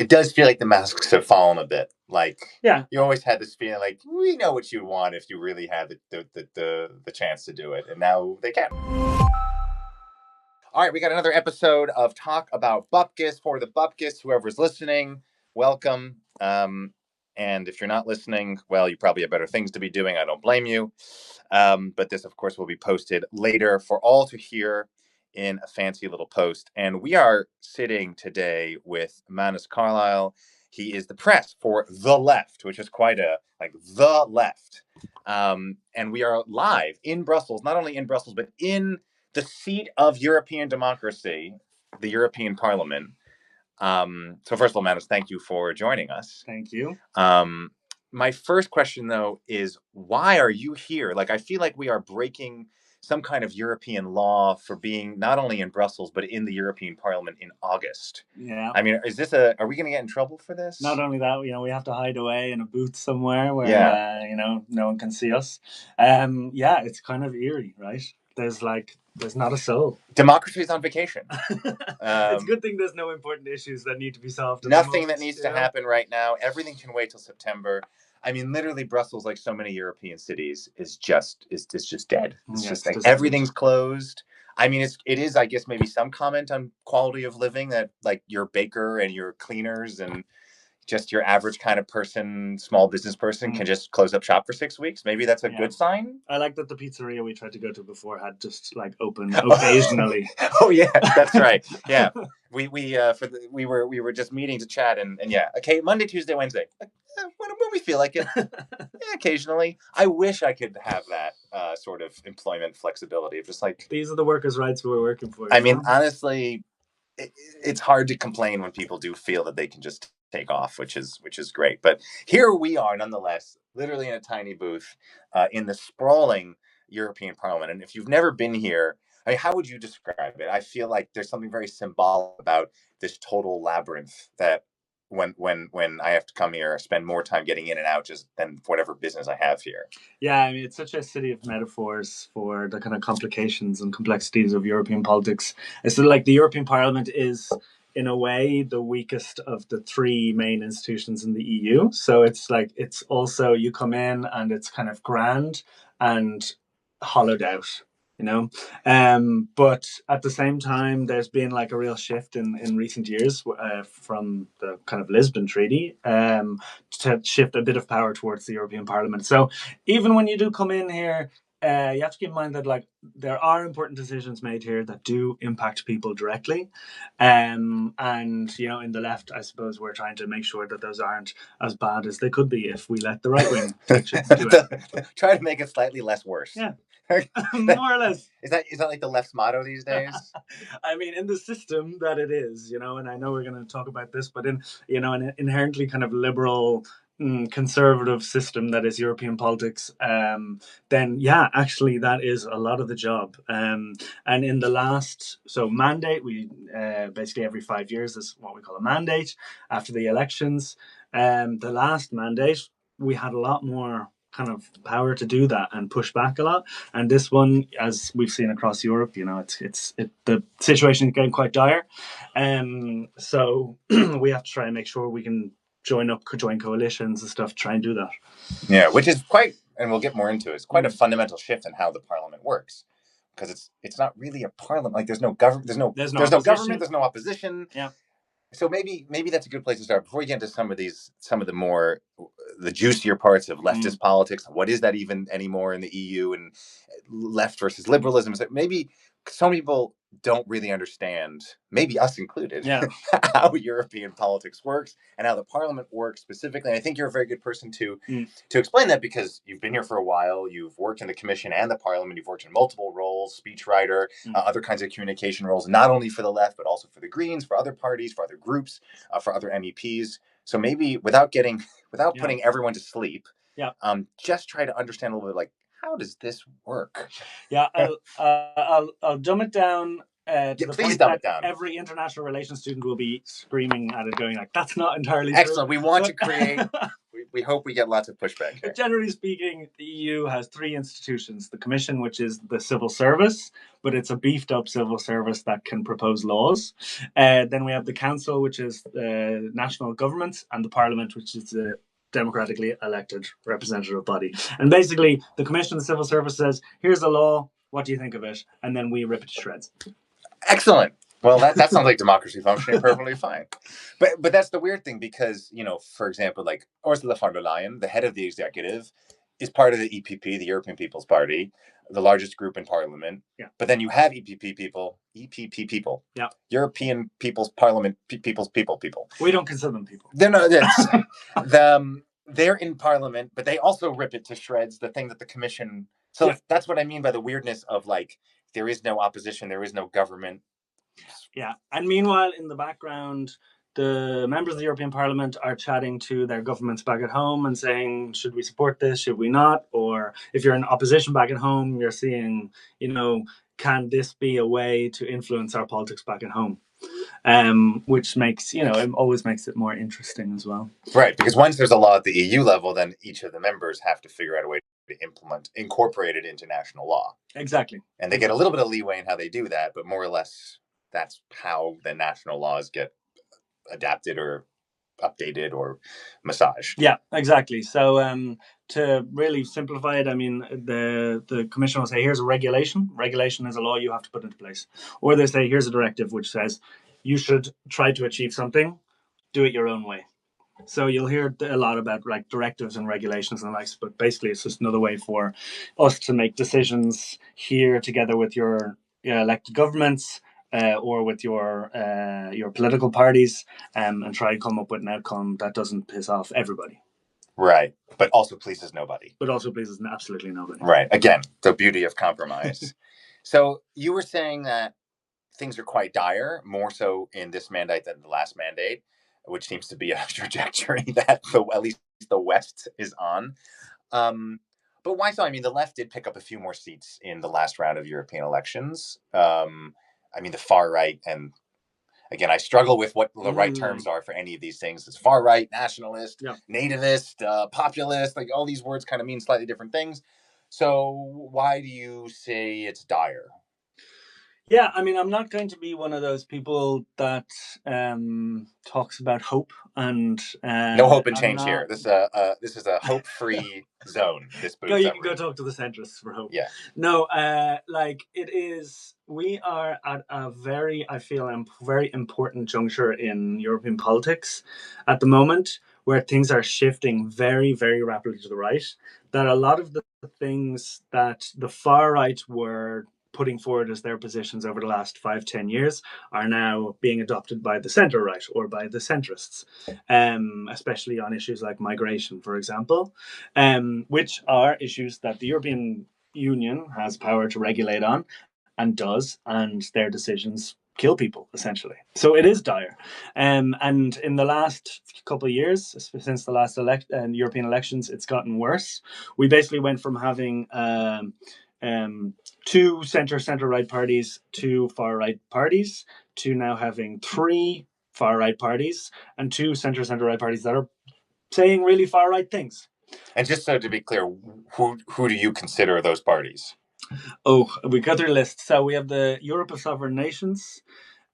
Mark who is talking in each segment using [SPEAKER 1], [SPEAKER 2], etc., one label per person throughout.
[SPEAKER 1] It does feel like the masks have fallen a bit. Like,
[SPEAKER 2] Yeah.
[SPEAKER 1] you always had this feeling like, we know what you want if you really had the chance to do it. And now they can. All right, we got another episode of Talk About Bupkes for the Bupkes. Whoever's listening, welcome. And if you're not listening, well, you probably have better things to be doing. I don't blame you. But this, of course, will be posted later for all to hear in a fancy little post. And we are sitting today with Manus Carlisle. He is the press for The Left, which is quite The Left. And we are live in Brussels, not only in Brussels, but in the seat of European democracy, the European Parliament. So first of all, Manus, thank you for joining us.
[SPEAKER 2] Thank you.
[SPEAKER 1] My first question, though, is why are you here? Like, I feel like we are breaking some kind of European law for being not only in Brussels, but in the European Parliament in August.
[SPEAKER 2] Yeah.
[SPEAKER 1] I mean, are we going to get in trouble for this?
[SPEAKER 2] Not only that, we have to hide away in a booth somewhere where, no one can see us. It's kind of eerie, right? There's not a soul.
[SPEAKER 1] Democracy is on vacation.
[SPEAKER 2] It's a good thing there's no important issues that need to be solved.
[SPEAKER 1] Nothing that needs to happen right now. Everything can wait till September. I mean, literally, Brussels, like so many European cities, is just dead. It's just like everything's closed. I mean, it is, I guess, maybe some comment on quality of living that, like, your baker and your cleaners and just your average kind of person, small business person, can just close up shop for 6 weeks. Maybe that's a good sign.
[SPEAKER 2] I like that the pizzeria we tried to go to before had just like open occasionally.
[SPEAKER 1] Oh yeah, that's right. Yeah, we were just meeting to chat and okay, Monday, Tuesday, Wednesday. When we feel like it, occasionally. I wish I could have that sort of employment flexibility of just like,
[SPEAKER 2] these are the workers' rights we're working for.
[SPEAKER 1] I mean, honestly, it's hard to complain when people do feel that they can just take off, which is great. But here we are, nonetheless, literally in a tiny booth in the sprawling European Parliament. And if you've never been here, I mean, how would you describe it? I feel like there's something very symbolic about this total labyrinth that when I have to come here, I spend more time getting in and out just than whatever business I have here.
[SPEAKER 2] Yeah, I mean, it's such a city of metaphors for the kind of complications and complexities of European politics. It's sort of like the European Parliament is, in a way, the weakest of the three main institutions in the EU. So it's like, it's also, you come in and it's kind of grand and hollowed out. But at the same time, there's been like a real shift in recent years from the kind of Lisbon Treaty to shift a bit of power towards the European Parliament. So even when you do come in here, you have to keep in mind that like there are important decisions made here that do impact people directly, and in the left, I suppose we're trying to make sure that those aren't as bad as they could be if we let the right wing do it.
[SPEAKER 1] Try to make it slightly less worse.
[SPEAKER 2] Yeah. More or less.
[SPEAKER 1] Is that like the left's motto these days?
[SPEAKER 2] I mean, in the system that it is, and I know we're going to talk about this, but in an inherently kind of liberal, conservative system that is European politics, then actually that is a lot of the job. And in the last mandate, we basically every 5 years is what we call a mandate after the elections. The last mandate, we had a lot more kind of power to do that and push back a lot, and this one, as we've seen across Europe, the situation is getting quite dire, so we have to try and make sure we can join coalitions and stuff, try and do that.
[SPEAKER 1] Which is quite, and we'll get more into it, it's quite a fundamental shift in how the parliament works, because it's not really a parliament. Like there's no government, there's no government, there's no opposition. So maybe that's a good place to start before we get into some of the juicier parts of leftist politics. What is that even anymore in the EU, and left versus liberalism? So maybe some people don't really understand, maybe us included, how European politics works and how the parliament works specifically. And I think you're a very good person to explain that, because you've been here for a while. You've worked in the commission and the parliament. You've worked in multiple roles, speechwriter, other kinds of communication roles, not only for the left, but also for the Greens, for other parties, for other groups, for other MEPs. So maybe without putting everyone to sleep, just try to understand a little bit, like, how does this work?
[SPEAKER 2] I'll dumb it down to the
[SPEAKER 1] please
[SPEAKER 2] point
[SPEAKER 1] dumb
[SPEAKER 2] that
[SPEAKER 1] it down.
[SPEAKER 2] Every international relations student will be screaming at it, going like, that's not entirely
[SPEAKER 1] excellent
[SPEAKER 2] true.
[SPEAKER 1] We want to create we hope we get lots of pushback here.
[SPEAKER 2] Generally speaking, the EU has three institutions: the Commission, which is the civil service, but it's a beefed up civil service that can propose laws. Then we have the Council, which is national governments, and the Parliament, which is the democratically elected representative body. And basically, the Commission, the civil service, says, here's a law, what do you think of it? And then we rip it to shreds.
[SPEAKER 1] Excellent. Well, that sounds like democracy functioning perfectly fine. But that's the weird thing, because, for example, like Ursula von der Leyen, the head of the executive, is part of the EPP, the European People's Party, the largest group in Parliament.
[SPEAKER 2] Yeah.
[SPEAKER 1] But then you have EPP people.
[SPEAKER 2] Yeah.
[SPEAKER 1] European People's Parliament, people.
[SPEAKER 2] We don't consider them people.
[SPEAKER 1] They're not. They're in Parliament, but they also rip it to shreds. The thing that the Commission. So yeah. That's what I mean by the weirdness of, like, there is no opposition, there is no government.
[SPEAKER 2] Yeah, and meanwhile, in the background, the members of the European Parliament are chatting to their governments back at home and saying, should we support this, should we not? Or if you're in opposition back at home, you're seeing, can this be a way to influence our politics back at home? Which makes, it always makes it more interesting as well.
[SPEAKER 1] Right, because once there's a law at the EU level, then each of the members have to figure out a way to incorporate it into national law.
[SPEAKER 2] Exactly.
[SPEAKER 1] And they get a little bit of leeway in how they do that, but more or less that's how the national laws get adapted or updated or massaged.
[SPEAKER 2] Yeah, exactly. So to really simplify it, I mean, the Commission will say, here's a regulation. Regulation is a law you have to put into place. Or they say, here's a directive which says you should try to achieve something, do it your own way. So you'll hear a lot about, like, directives and regulations and the likes, but basically it's just another way for us to make decisions here together with your elected governments or with your political parties and try and come up with an outcome that doesn't piss off everybody.
[SPEAKER 1] Right, but also pleases nobody.
[SPEAKER 2] But also pleases absolutely nobody.
[SPEAKER 1] Right, again, the beauty of compromise. So you were saying that things are quite dire, more so in this mandate than the last mandate, which seems to be a trajectory that at least the West is on. But why so? I mean, the left did pick up a few more seats in the last round of European elections. I mean, the far right, and again, I struggle with what the right terms are for any of these things. It's far right, nationalist, nativist, populist, like all these words kind of mean slightly different things. So why do you say it's dire?
[SPEAKER 2] Yeah, I mean, I'm not going to be one of those people that talks about hope and
[SPEAKER 1] no hope and change here. This is a hope-free zone. This
[SPEAKER 2] you can go talk to the centrists for hope.
[SPEAKER 1] Yeah.
[SPEAKER 2] No, like it is. We are at a very important juncture in European politics at the moment, where things are shifting very, very rapidly to the right. That a lot of the things that the far right were putting forward as their positions over the last 5-10 years are now being adopted by the centre right or by the centrists, especially on issues like migration, for example, which are issues that the European Union has power to regulate on and does, and their decisions kill people, essentially. So it is dire. And in the last couple of years, since the last European elections, it's gotten worse. We basically went from having two center-right parties, two far-right parties, to now having three far-right parties and two center-right parties that are saying really far-right things.
[SPEAKER 1] And just so to be clear, who do you consider those parties?
[SPEAKER 2] Oh, we got their list. So we have the Europe of Sovereign Nations,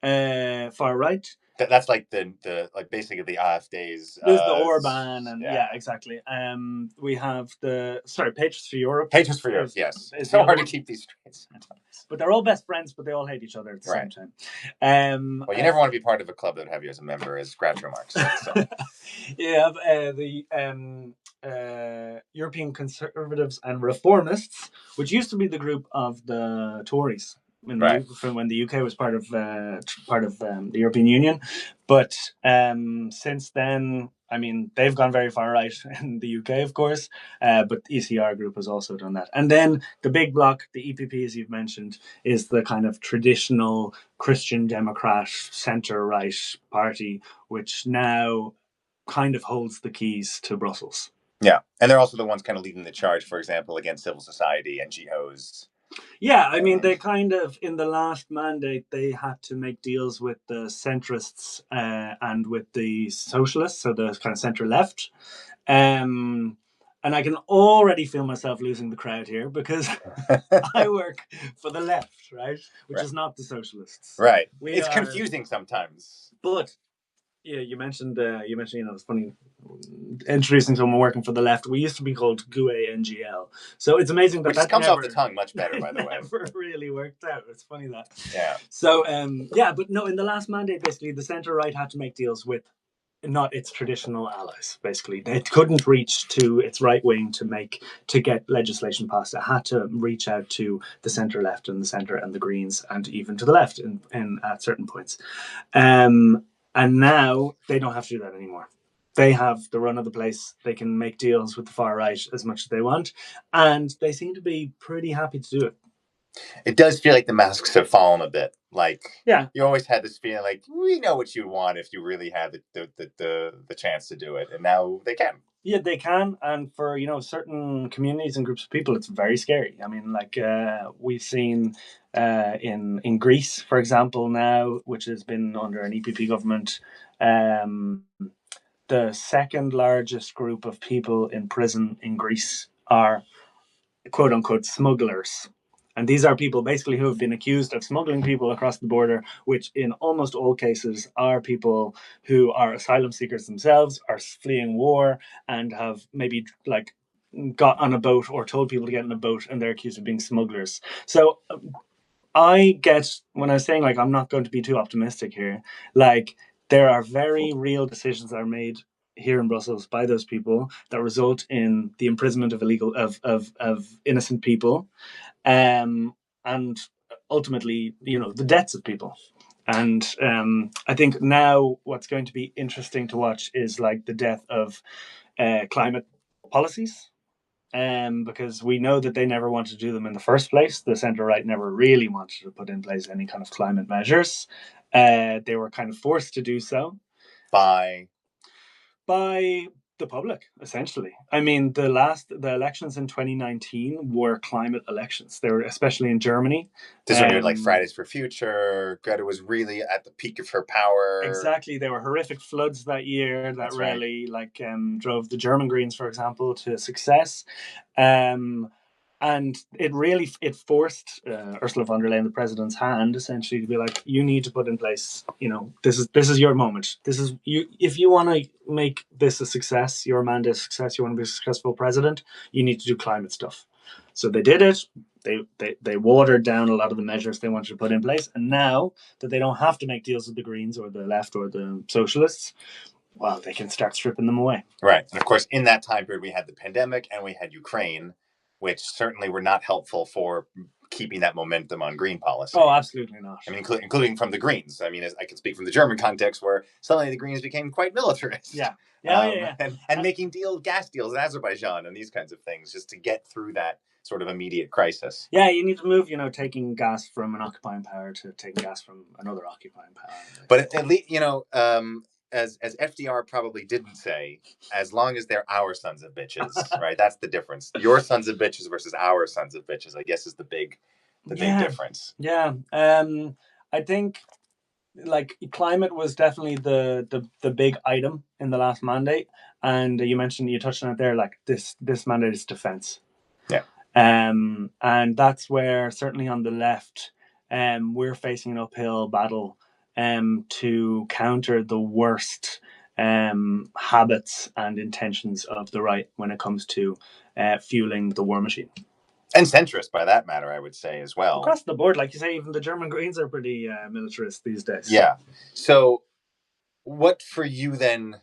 [SPEAKER 2] far right.
[SPEAKER 1] That's like the basically the AfD's.
[SPEAKER 2] There's the Orban and yeah, exactly. We have Patriots for Europe.
[SPEAKER 1] Patriots for Europe, yes. It's so hard to keep these straight.
[SPEAKER 2] But they're all best friends, but they all hate each other at the same time.
[SPEAKER 1] Well, you never want to be part of a club that would have you as a member, as Groucho Marx said. So.
[SPEAKER 2] You have the European Conservatives and Reformists, which used to be the group of the Tories. When the UK was part of the European Union, but since then, I mean, they've gone very far right in the UK, of course, but the ECR group has also done that. And then the big bloc, the EPP, as you've mentioned, is the kind of traditional Christian Democrat centre-right party, which now kind of holds the keys to Brussels.
[SPEAKER 1] Yeah, and they're also the ones kind of leading the charge, for example, against civil society, NGOs.
[SPEAKER 2] Yeah, I mean, they kind of, in the last mandate, they had to make deals with the centrists and with the socialists, so the kind of centre-left. And I can already feel myself losing the crowd here because I work for the left, right? Which is not the socialists.
[SPEAKER 1] Right. It's confusing sometimes.
[SPEAKER 2] But yeah, you mentioned it's funny introducing someone working for the left. We used to be called GUE NGL, so it's amazing that
[SPEAKER 1] which comes off the tongue much better, by the way.
[SPEAKER 2] Never really worked out. It's funny that.
[SPEAKER 1] Yeah.
[SPEAKER 2] So but no, in the last mandate, basically, the centre right had to make deals with not its traditional allies. Basically, it couldn't reach to its right wing to get legislation passed. It had to reach out to the centre left and the centre and the Greens and even to the left in at certain points. And now they don't have to do that anymore. They have the run of the place. They can make deals with the far right as much as they want. And they seem to be pretty happy to do it.
[SPEAKER 1] It does feel like the masks have fallen a bit. Like, yeah, you always had this feeling like, we know what you want if you really had the chance to do it. And now they can.
[SPEAKER 2] Yeah, they can. And for, certain communities and groups of people, it's very scary. I mean, like we've seen in Greece, for example, now, which has been under an EPP government, the second largest group of people in prison in Greece are quote unquote smugglers. And these are people basically who have been accused of smuggling people across the border, which in almost all cases are people who are asylum seekers themselves, are fleeing war, and have maybe got on a boat or told people to get on a boat, and they're accused of being smugglers. So I get, when I was saying I'm not going to be too optimistic here, there are very real decisions that are made here in Brussels by those people that result in the imprisonment of innocent people, and ultimately, the deaths of people. And I think now what's going to be interesting to watch is the death of climate policies. Because we know that they never wanted to do them in the first place. The centre-right never really wanted to put in place any kind of climate measures. They were kind of forced to do so.
[SPEAKER 1] By
[SPEAKER 2] the public, essentially. I mean, the elections in 2019 were climate elections. They were, especially in Germany.
[SPEAKER 1] This one, like Fridays for Future. Greta was really at the peak of her power.
[SPEAKER 2] Exactly. There were horrific floods that year that really drove the German Greens, for example, to success. And it forced Ursula von der Leyen, the president's hand, essentially to be like, you need to put in place, this is your moment. This is you. If you want to make this a success, your mandate a success, you want to be a successful president, you need to do climate stuff. So they did it. They watered down a lot of the measures they wanted to put in place. And now that they don't have to make deals with the Greens or the left or the socialists, well, they can start stripping them away.
[SPEAKER 1] Right. And of course, in that time period, we had the pandemic and we had Ukraine, which certainly were not helpful for keeping that momentum on green policy.
[SPEAKER 2] Oh, absolutely not.
[SPEAKER 1] I mean, including from the Greens. I mean, I can speak from the German context, where suddenly the Greens became quite militarist.
[SPEAKER 2] Yeah.
[SPEAKER 1] And making gas deals in Azerbaijan and these kinds of things just to get through that sort of immediate crisis.
[SPEAKER 2] Yeah, you need to move, taking gas from an occupying power to taking gas from another occupying power.
[SPEAKER 1] But at least, as FDR probably didn't say, as long as they're our sons of bitches, right? That's the difference. Your sons of bitches versus our sons of bitches, I guess, is the big difference.
[SPEAKER 2] Yeah. I think climate was definitely the big item in the last mandate, and you touched on it there. This mandate is defense.
[SPEAKER 1] Yeah.
[SPEAKER 2] And that's where certainly on the left, we're facing an uphill battle to counter the worst habits and intentions of the right when it comes to fueling the war machine.
[SPEAKER 1] And centrist, by that matter, I would say as well.
[SPEAKER 2] Across the board, like you say, even the German Greens are pretty militarist these days.
[SPEAKER 1] Yeah. So what for you then?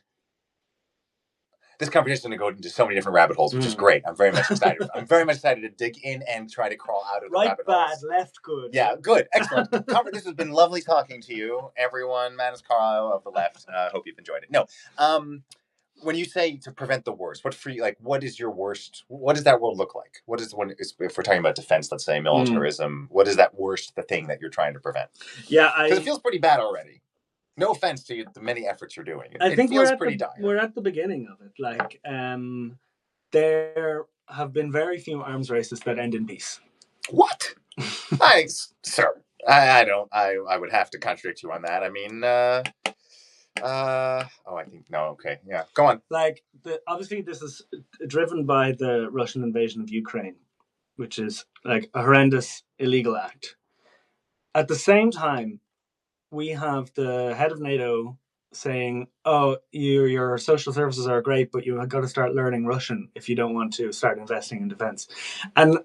[SPEAKER 1] This conversation is going to go into so many different rabbit holes, which is great. I'm very much excited. I'm very much excited to dig in and try to crawl out of the rabbit holes.
[SPEAKER 2] Right, bad, left, good.
[SPEAKER 1] Yeah, good. Excellent. This has been lovely talking to you, everyone. Manus Carlisle of the left. Hope you've enjoyed it. No. When you say to prevent the worst, what is your worst? What does that world look like? What is if we're talking about defense, let's say militarism, what is that worst, the thing that you're trying to prevent?
[SPEAKER 2] Yeah,
[SPEAKER 1] because it feels pretty bad already. No offense to you, the many efforts you're doing.
[SPEAKER 2] I think feels pretty dire. We're at the beginning of it. There have been very few arms races that end in peace.
[SPEAKER 1] What? Sir, I don't. I would have to contradict you on that. I mean, I think no. Okay, yeah, go on.
[SPEAKER 2] Like, obviously, this is driven by the Russian invasion of Ukraine, which is like a horrendous illegal act. At the same time, we have the head of NATO saying, "Oh, your social services are great, but you have got to start learning Russian if you don't want to start investing in defense." And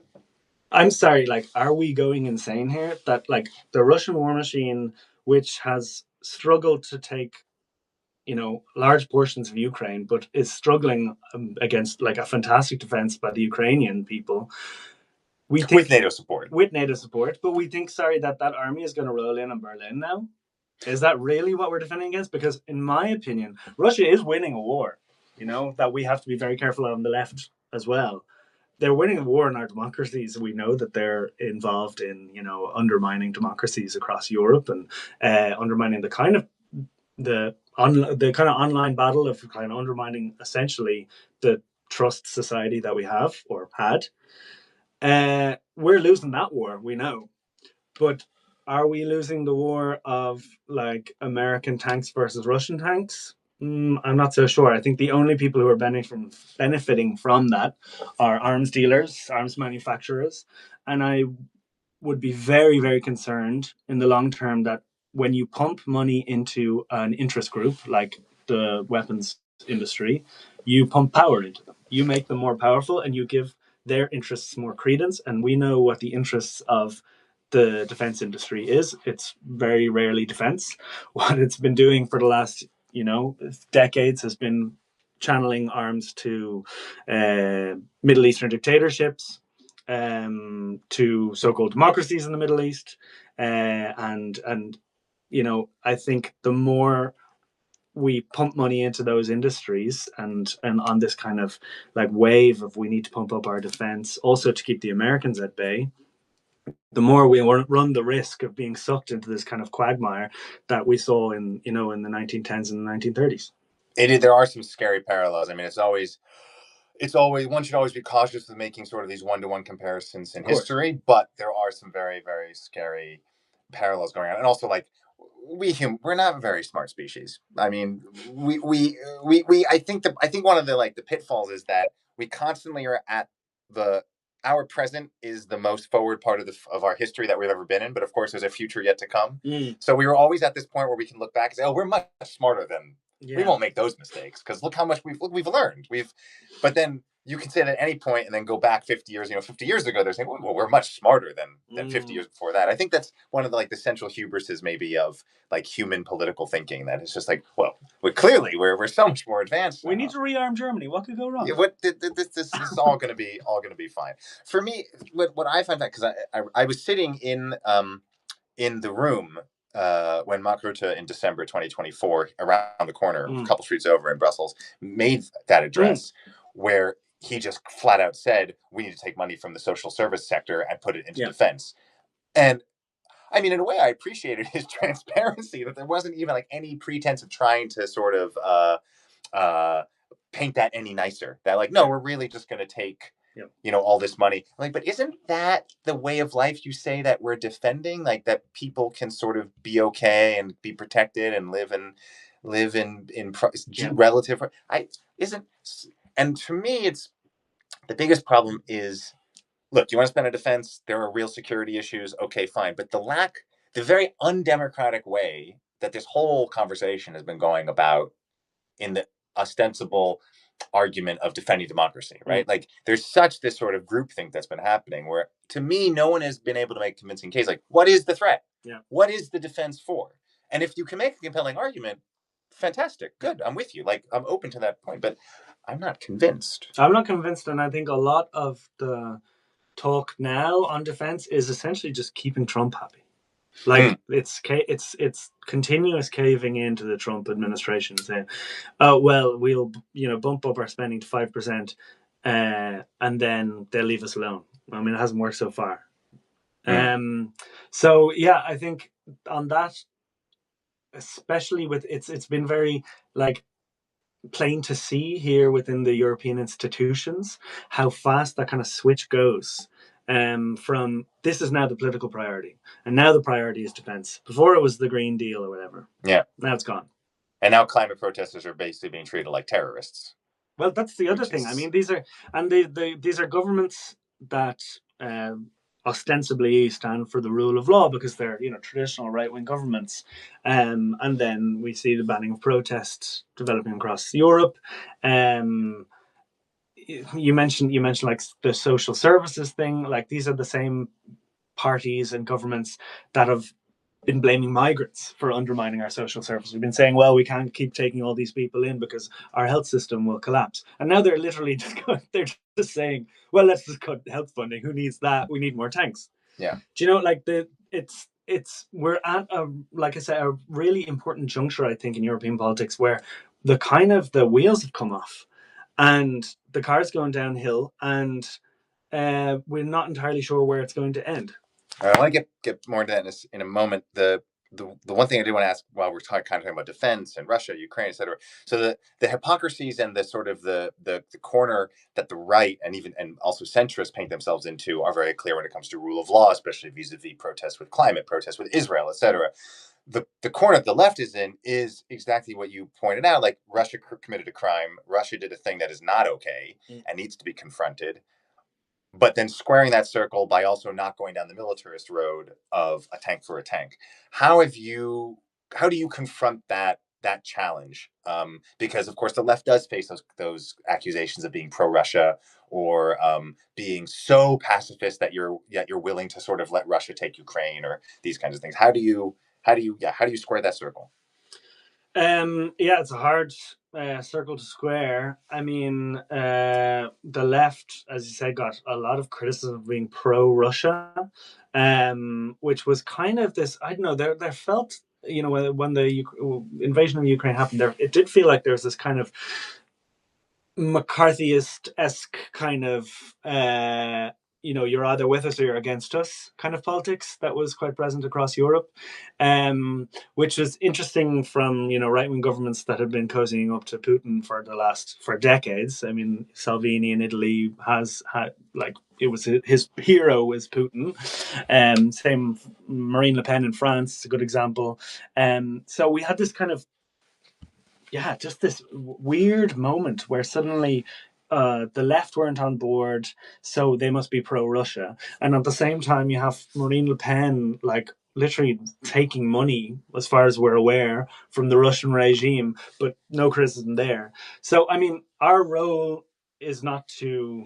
[SPEAKER 2] I'm sorry, like, are we going insane here? That, like, the Russian war machine, which has struggled to take, large portions of Ukraine, but is struggling against like a fantastic defense by the Ukrainian people. We think
[SPEAKER 1] with NATO support.
[SPEAKER 2] But we think, sorry, that army is going to roll in on Berlin now. Is that really what we're defending against? Because in my opinion, Russia is winning a war, that we have to be very careful of on the left as well. They're winning a war in our democracies. We know that they're involved in, undermining democracies across Europe and undermining the kind of online battle of kind of undermining essentially the trust society that we have or had. We're losing that war, we know. But are we losing the war of like American tanks versus Russian tanks? I'm not so sure. I think the only people who are benefiting from that are arms dealers, arms manufacturers. And I would be very, very concerned in the long term that when you pump money into an interest group like the weapons industry, you pump power into them. You make them more powerful and you give their interests more credence. And we know what the interests of the defense industry is. It's very rarely defense. What it's been doing for the last, decades has been channeling arms to Middle Eastern dictatorships, to so-called democracies in the Middle East, and I think the more we pump money into those industries and on this kind of like wave of we need to pump up our defense also to keep the Americans at bay, the more we run the risk of being sucked into this kind of quagmire that we saw in the 1910s and the 1930s.
[SPEAKER 1] There are some scary parallels. I mean, it's always one should always be cautious of making sort of these one-to-one comparisons in history, but there are some very, very scary parallels going on. And also, like, we're not a very smart species. I mean, I think one of the pitfalls is that we constantly are at our present is the most forward part of our history that we've ever been in, but of course there's a future yet to come. So we were always at this point where we can look back and say, oh, we're much smarter than we won't make those mistakes because look how much we've learned. But then you can say that at any point and then go back 50 years. 50 years ago, they're saying, well, we're much smarter than 50 years before that. I think that's one of the central hubrises maybe of like human political thinking. That it's just like, well, clearly we're so much more advanced.
[SPEAKER 2] We need to rearm Germany. What could go wrong?
[SPEAKER 1] This is all going to be fine. For me, what I find that because I was sitting in the room when Mark Rutte in December 2024, around the corner, a couple streets over in Brussels, made that address where he just flat out said, we need to take money from the social service sector and put it into defense. And I mean, in a way, I appreciated his transparency, that there wasn't even like any pretense of trying to sort of paint that any nicer. That like, no, we're really just going to take all this money. Like, but isn't that the way of life you say that we're defending? Like that people can sort of be okay and be protected and live in relative. And to me, it's the biggest problem is, look, you want to spend on defense? There are real security issues. Okay, fine. But the very undemocratic way that this whole conversation has been going about in the ostensible argument of defending democracy, right? Like there's such this sort of groupthink that's been happening where to me, no one has been able to make a convincing case. Like, what is the threat?
[SPEAKER 2] Yeah.
[SPEAKER 1] What is the defense for? And if you can make a compelling argument, fantastic. Good. I'm with you. Like I'm open to that point, but I'm not convinced.
[SPEAKER 2] And I think a lot of the talk now on defense is essentially just keeping Trump happy. Like it's continuous caving into the Trump administration, saying, "Oh well, we'll bump up our spending to 5%, and then they'll leave us alone." I mean, it hasn't worked so far. So yeah, I think on that, especially with it's been very like plain to see here within the European institutions how fast that kind of switch goes. from this is now the political priority, and now the priority is defense. Before it was the Green Deal or whatever.
[SPEAKER 1] Yeah.
[SPEAKER 2] Now it's gone.
[SPEAKER 1] And now climate protesters are basically being treated like terrorists.
[SPEAKER 2] Well, that's the other thing. I mean, these are governments that ostensibly stand for the rule of law because they're traditional right-wing governments, and then we see the banning of protests developing across Europe. You mentioned like the social services thing. Like these are the same parties and governments that have been blaming migrants for undermining our social services. We've been saying, well, we can't keep taking all these people in because our health system will collapse. And now they're literally they're just saying, well, let's just cut health funding. Who needs that? We need more tanks.
[SPEAKER 1] Yeah.
[SPEAKER 2] Do you know, like we're at like I said, a really important juncture, I think, in European politics where the wheels have come off and the car's going downhill, and we're not entirely sure where it's going to end.
[SPEAKER 1] I want to get more into that in a moment. The one thing I do want to ask while we're talking about defense and Russia, Ukraine, etc. So the hypocrisies and the sort of the corner that the right and also centrists paint themselves into are very clear when it comes to rule of law, especially vis-a-vis protests with climate, protests with Israel, etc. The corner that the left is in is exactly what you pointed out. Like Russia committed a crime. Russia did a thing that is not okay and needs to be confronted. But then squaring that circle by also not going down the militarist road of a tank for a tank. How do you confront that challenge? Because of course the left does face those accusations of being pro-Russia or being so pacifist that you're willing to sort of let Russia take Ukraine or these kinds of things. How do you square that circle?
[SPEAKER 2] It's a hard circle to square. I mean, the left, as you said, got a lot of criticism of being pro-Russia, which was kind of this. I don't know. There felt, when the invasion of Ukraine happened, it did feel like there was this kind of McCarthyist-esque kind of you're either with us or you're against us kind of politics that was quite present across Europe, which is interesting from right-wing governments that have been cozying up to Putin for decades. I mean, Salvini in Italy has had it was his hero was Putin. Same Marine Le Pen in France is a good example. So we had this kind of just this weird moment where suddenly the left weren't on board, so they must be pro-Russia. And at the same time, you have Marine Le Pen, literally taking money, as far as we're aware, from the Russian regime, but no criticism there. So, I mean, our role is not to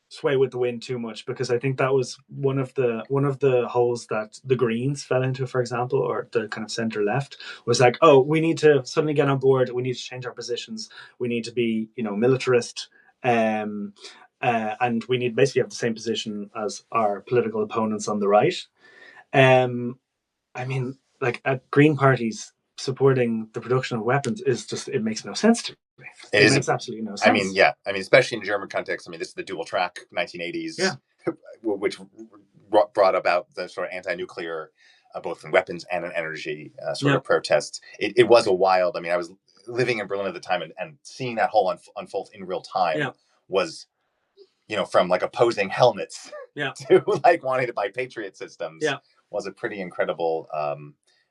[SPEAKER 2] sway with the wind too much, because I think that was one of the holes that the Greens fell into, for example, or the kind of center left, was like, oh, we need to suddenly get on board, we need to change our positions, we need to be militarist, and we need basically have the same position as our political opponents on the right. I mean, Green parties supporting the production of weapons it makes no sense to me. It makes absolutely no sense.
[SPEAKER 1] I mean, especially in German context. I mean, this is the dual track 1980s, which brought about the sort of anti-nuclear, both in weapons and in energy sort of protests. It was a wild. I mean, I was living in Berlin at the time, and seeing that whole unfold in real time was, from opposing helmets to wanting to buy Patriot systems was a pretty incredible.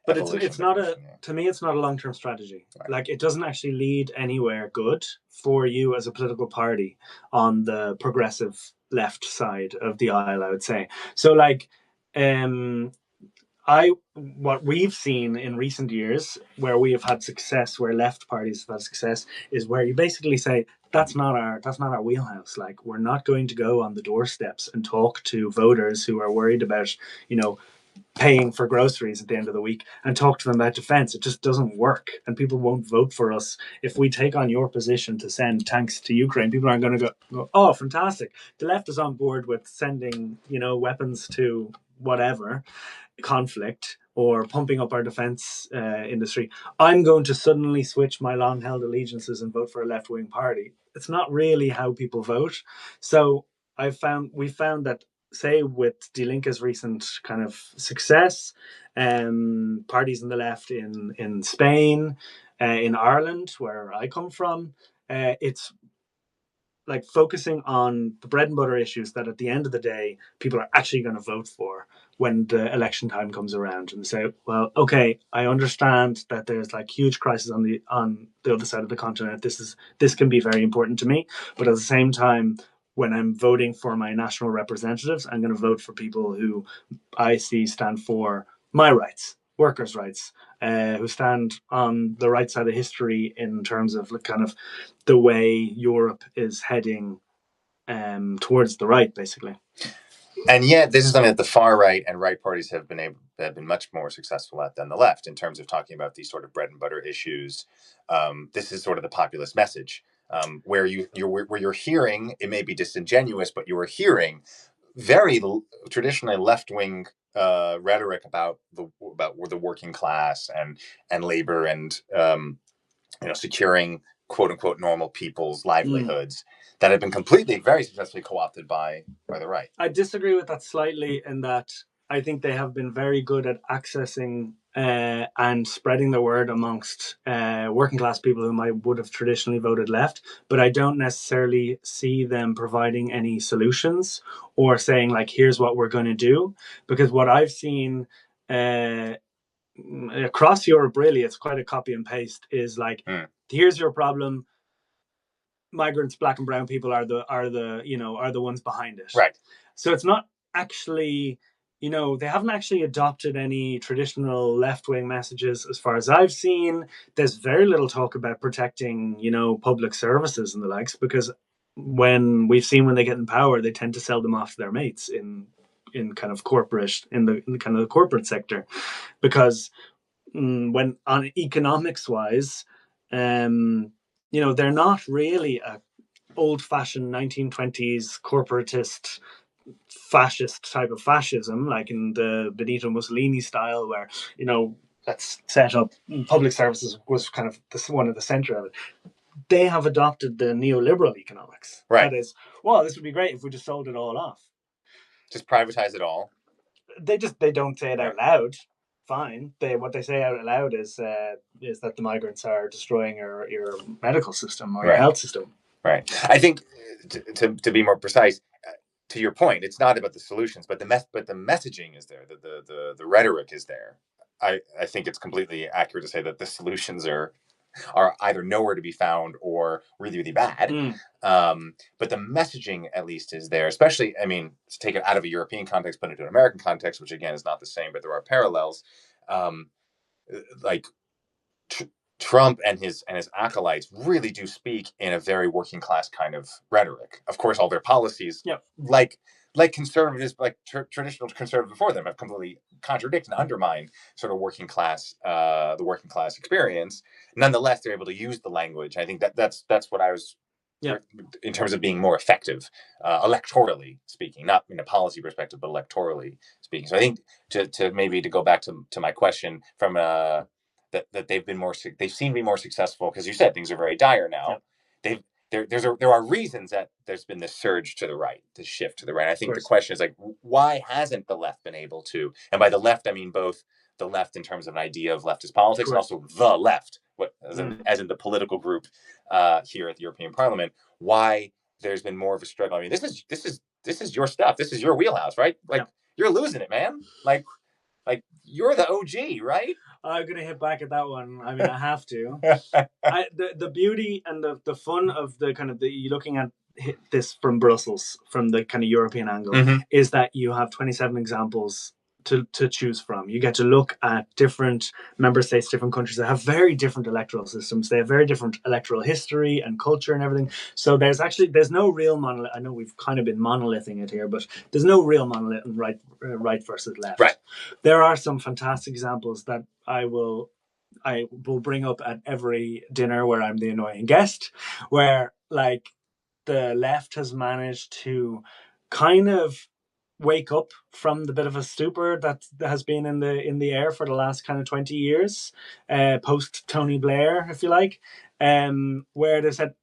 [SPEAKER 2] But it's not to me, it's not a long-term strategy. Right. It doesn't actually lead anywhere good for you as a political party on the progressive left side of the aisle, I would say. So what we've seen in recent years where we have had success, where left parties have had success, is where you basically say, that's not our wheelhouse. We're not going to go on the doorsteps and talk to voters who are worried about, paying for groceries at the end of the week, and talk to them about defense. It just doesn't work, and people won't vote for us if we take on your position to send tanks to Ukraine. People aren't going to go, oh, fantastic, the left is on board with sending weapons to whatever conflict or pumping up our defense industry. I'm going to suddenly switch my long-held allegiances and vote for a left-wing party. It's not really how people vote. So we found that, say, with Die Linke's recent kind of success, parties on the left in Spain, in Ireland, where I come from, it's like focusing on the bread and butter issues that at the end of the day people are actually going to vote for when the election time comes around, and say, well, okay, I understand that there's like huge crisis on the other side of the continent. This can be very important to me, but at the same time, when I'm voting for my national representatives, I'm going to vote for people who I see stand for my rights, workers' rights, who stand on the right side of history in terms of kind of the way Europe is heading towards the right, basically.
[SPEAKER 1] And yet, this is something that the far right and right parties have been much more successful at than the left in terms of talking about these sort of bread and butter issues. This is sort of the populist message, where you're hearing, it may be disingenuous, but you are hearing very traditionally left-wing rhetoric about the working class and labor and securing quote unquote normal people's livelihoods that have been completely, very successfully co-opted by the right.
[SPEAKER 2] I disagree with that slightly in that I think they have been very good at accessing and spreading the word amongst working class people who would have traditionally voted left, but I don't necessarily see them providing any solutions or saying like, here's what we're going to do, because what I've seen across Europe, really, it's quite a copy and paste, is like, here's your problem. Migrants, black and brown people are the ones behind it.
[SPEAKER 1] Right.
[SPEAKER 2] So it's not actually, they haven't actually adopted any traditional left-wing messages as far as I've seen. There's very little talk about protecting, public services and the likes, because when they get in power, they tend to sell them off to their mates in kind of corporate, in the kind of the corporate sector, because when on economics wise, they're not really a old-fashioned 1920s corporatist fascist type of fascism, like in the Benito Mussolini style, where that's set up public services was kind of one of the center of it. They have adopted the neoliberal economics.
[SPEAKER 1] Right.
[SPEAKER 2] That is, well, this would be great if we just sold it all off.
[SPEAKER 1] Just privatize it all.
[SPEAKER 2] They don't say it out loud. Fine. What they say out loud is that the migrants are destroying your medical system or your health system.
[SPEAKER 1] Right. I think to be more precise, to your point, it's not about the solutions, but the messaging is there. The rhetoric is there. I think it's completely accurate to say that the solutions are either nowhere to be found or really, really bad. But the messaging at least is there, especially, I mean, to take it out of a European context, put it into an American context, which again is not the same, but there are parallels. Trump and his acolytes really do speak in a very working class kind of rhetoric. Of course, all their policies, like conservatives, like traditional conservatives before them, have completely contradict and undermine sort of working class, the working class experience. Nonetheless, they're able to use the language. I think that's what I was, in terms of being more effective, electorally speaking, not in a policy perspective, but electorally speaking. So I think to go back to my question from that they seem to be more successful, because you said things are very dire now. There are reasons that there's been this surge to the right, this shift to the right. I think the question is like, why hasn't the left been able to? And by the left, I mean both the left in terms of an idea of leftist politics, and also the left, as in the political group here at the European Parliament. Why there's been more of a struggle? I mean, this is your stuff. This is your wheelhouse, right? Like you're losing it, man. Like you're the OG, right?
[SPEAKER 2] I'm gonna hit back at that one. I mean, I have to. The beauty and the fun of the kind of you looking at this from Brussels, from the kind of European angle, is that you have 27 examples to choose from. You get to look at different member states, different countries that have very different electoral systems. They have very different electoral history and culture and everything. So there's no real monolith. I know we've kind of been monolithing it here, but there's no real monolith in right versus left.
[SPEAKER 1] Right.
[SPEAKER 2] There are some fantastic examples that I will bring up at every dinner where I'm the annoying guest, where like the left has managed to kind of wake up from the bit of a stupor that has been in the air for the last kind of 20 years, post Tony Blair, if you like, where they said,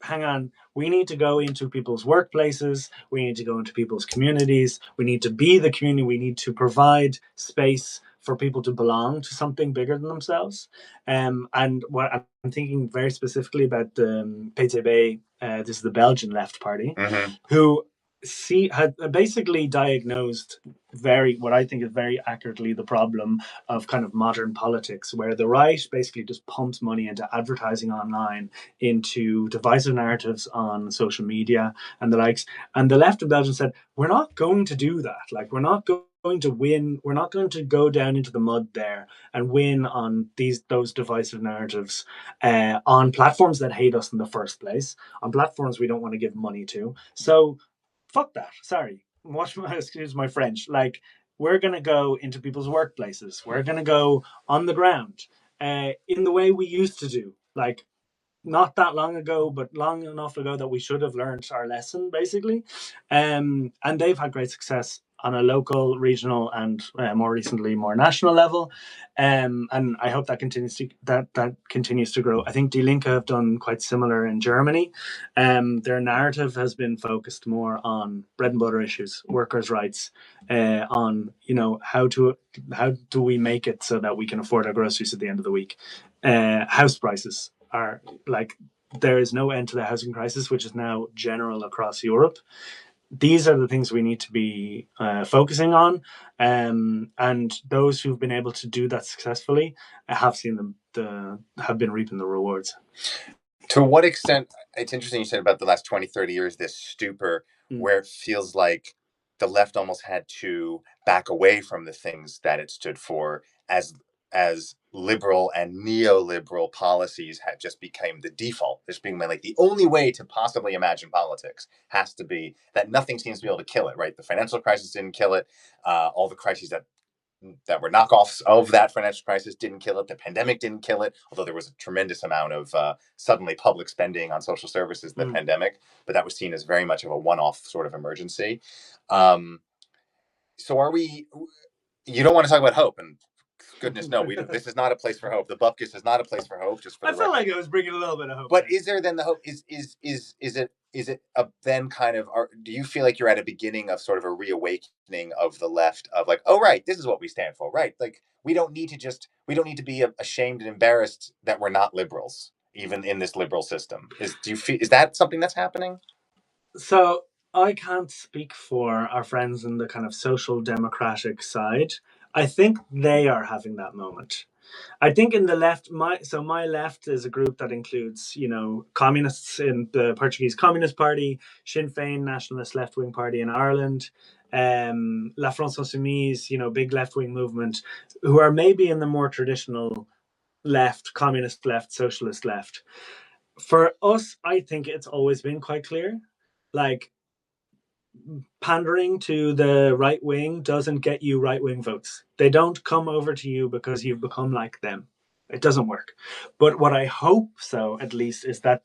[SPEAKER 2] hang on, we need to go into people's workplaces, we need to go into people's communities, we need to be the community, we need to provide space for people to belong to something bigger than themselves. And what I'm thinking very specifically about the PTB, this is the Belgian left party, who had basically diagnosed what I think is very accurately the problem of kind of modern politics, where the right basically just pumps money into advertising online, into divisive narratives on social media and the likes. And the left of Belgium said, we're not going to do that. Like, we're not going to win. We're not going to go down into the mud there and win on those divisive narratives on platforms that hate us in the first place, on platforms we don't want to give money to. So fuck that. Sorry. Excuse my French. Like, we're going to go into people's workplaces. We're going to go on the ground in the way we used to do. Like, not that long ago, but long enough ago that we should have learned our lesson, basically. And they've had great success on a local, regional, and more recently, more national level. And I hope that continues to grow. I think Die Linke have done quite similar in Germany. Their narrative has been focused more on bread and butter issues, workers' rights, on how do we make it so that we can afford our groceries at the end of the week. House prices are like, there is no end to the housing crisis, which is now general across Europe. These are the things we need to be focusing on, and those who've been able to do that successfully have have been reaping the rewards.
[SPEAKER 1] To what extent, it's interesting you said about the last 20, 30 years, this stupor where it feels like the left almost had to back away from the things that it stood for, as liberal and neoliberal policies had just became the default. This being like the only way to possibly imagine politics has to be that nothing seems to be able to kill it, right? The financial crisis didn't kill it. All the crises that were knockoffs of that financial crisis didn't kill it. The pandemic didn't kill it, although there was a tremendous amount of suddenly public spending on social services in the pandemic, but that was seen as very much of a one-off sort of emergency. So are we, you don't want to talk about hope, and goodness no, this is not a place for hope. The Bupkes is not a place for hope. Just for
[SPEAKER 2] I felt like it was bringing a little bit of hope.
[SPEAKER 1] But is there then the hope? Is it then kind of? Do you feel like you're at a beginning of sort of a reawakening of the left, of like, oh right, this is what we stand for, right? Like we don't need to be ashamed and embarrassed that we're not liberals, even in this liberal system. Is that something that's happening?
[SPEAKER 2] So I can't speak for our friends in the kind of social democratic side. I think they are having that moment. I think in the left, my left is a group that includes, communists in the Portuguese Communist Party, Sinn Féin, nationalist left-wing party in Ireland, La France Insoumise, big left-wing movement, who are maybe in the more traditional left, communist left, socialist left. For us, I think it's always been quite clear, like, pandering to the right wing doesn't get you right wing votes. They don't come over to you because you've become like them. It doesn't work. But what I hope, so at least, is that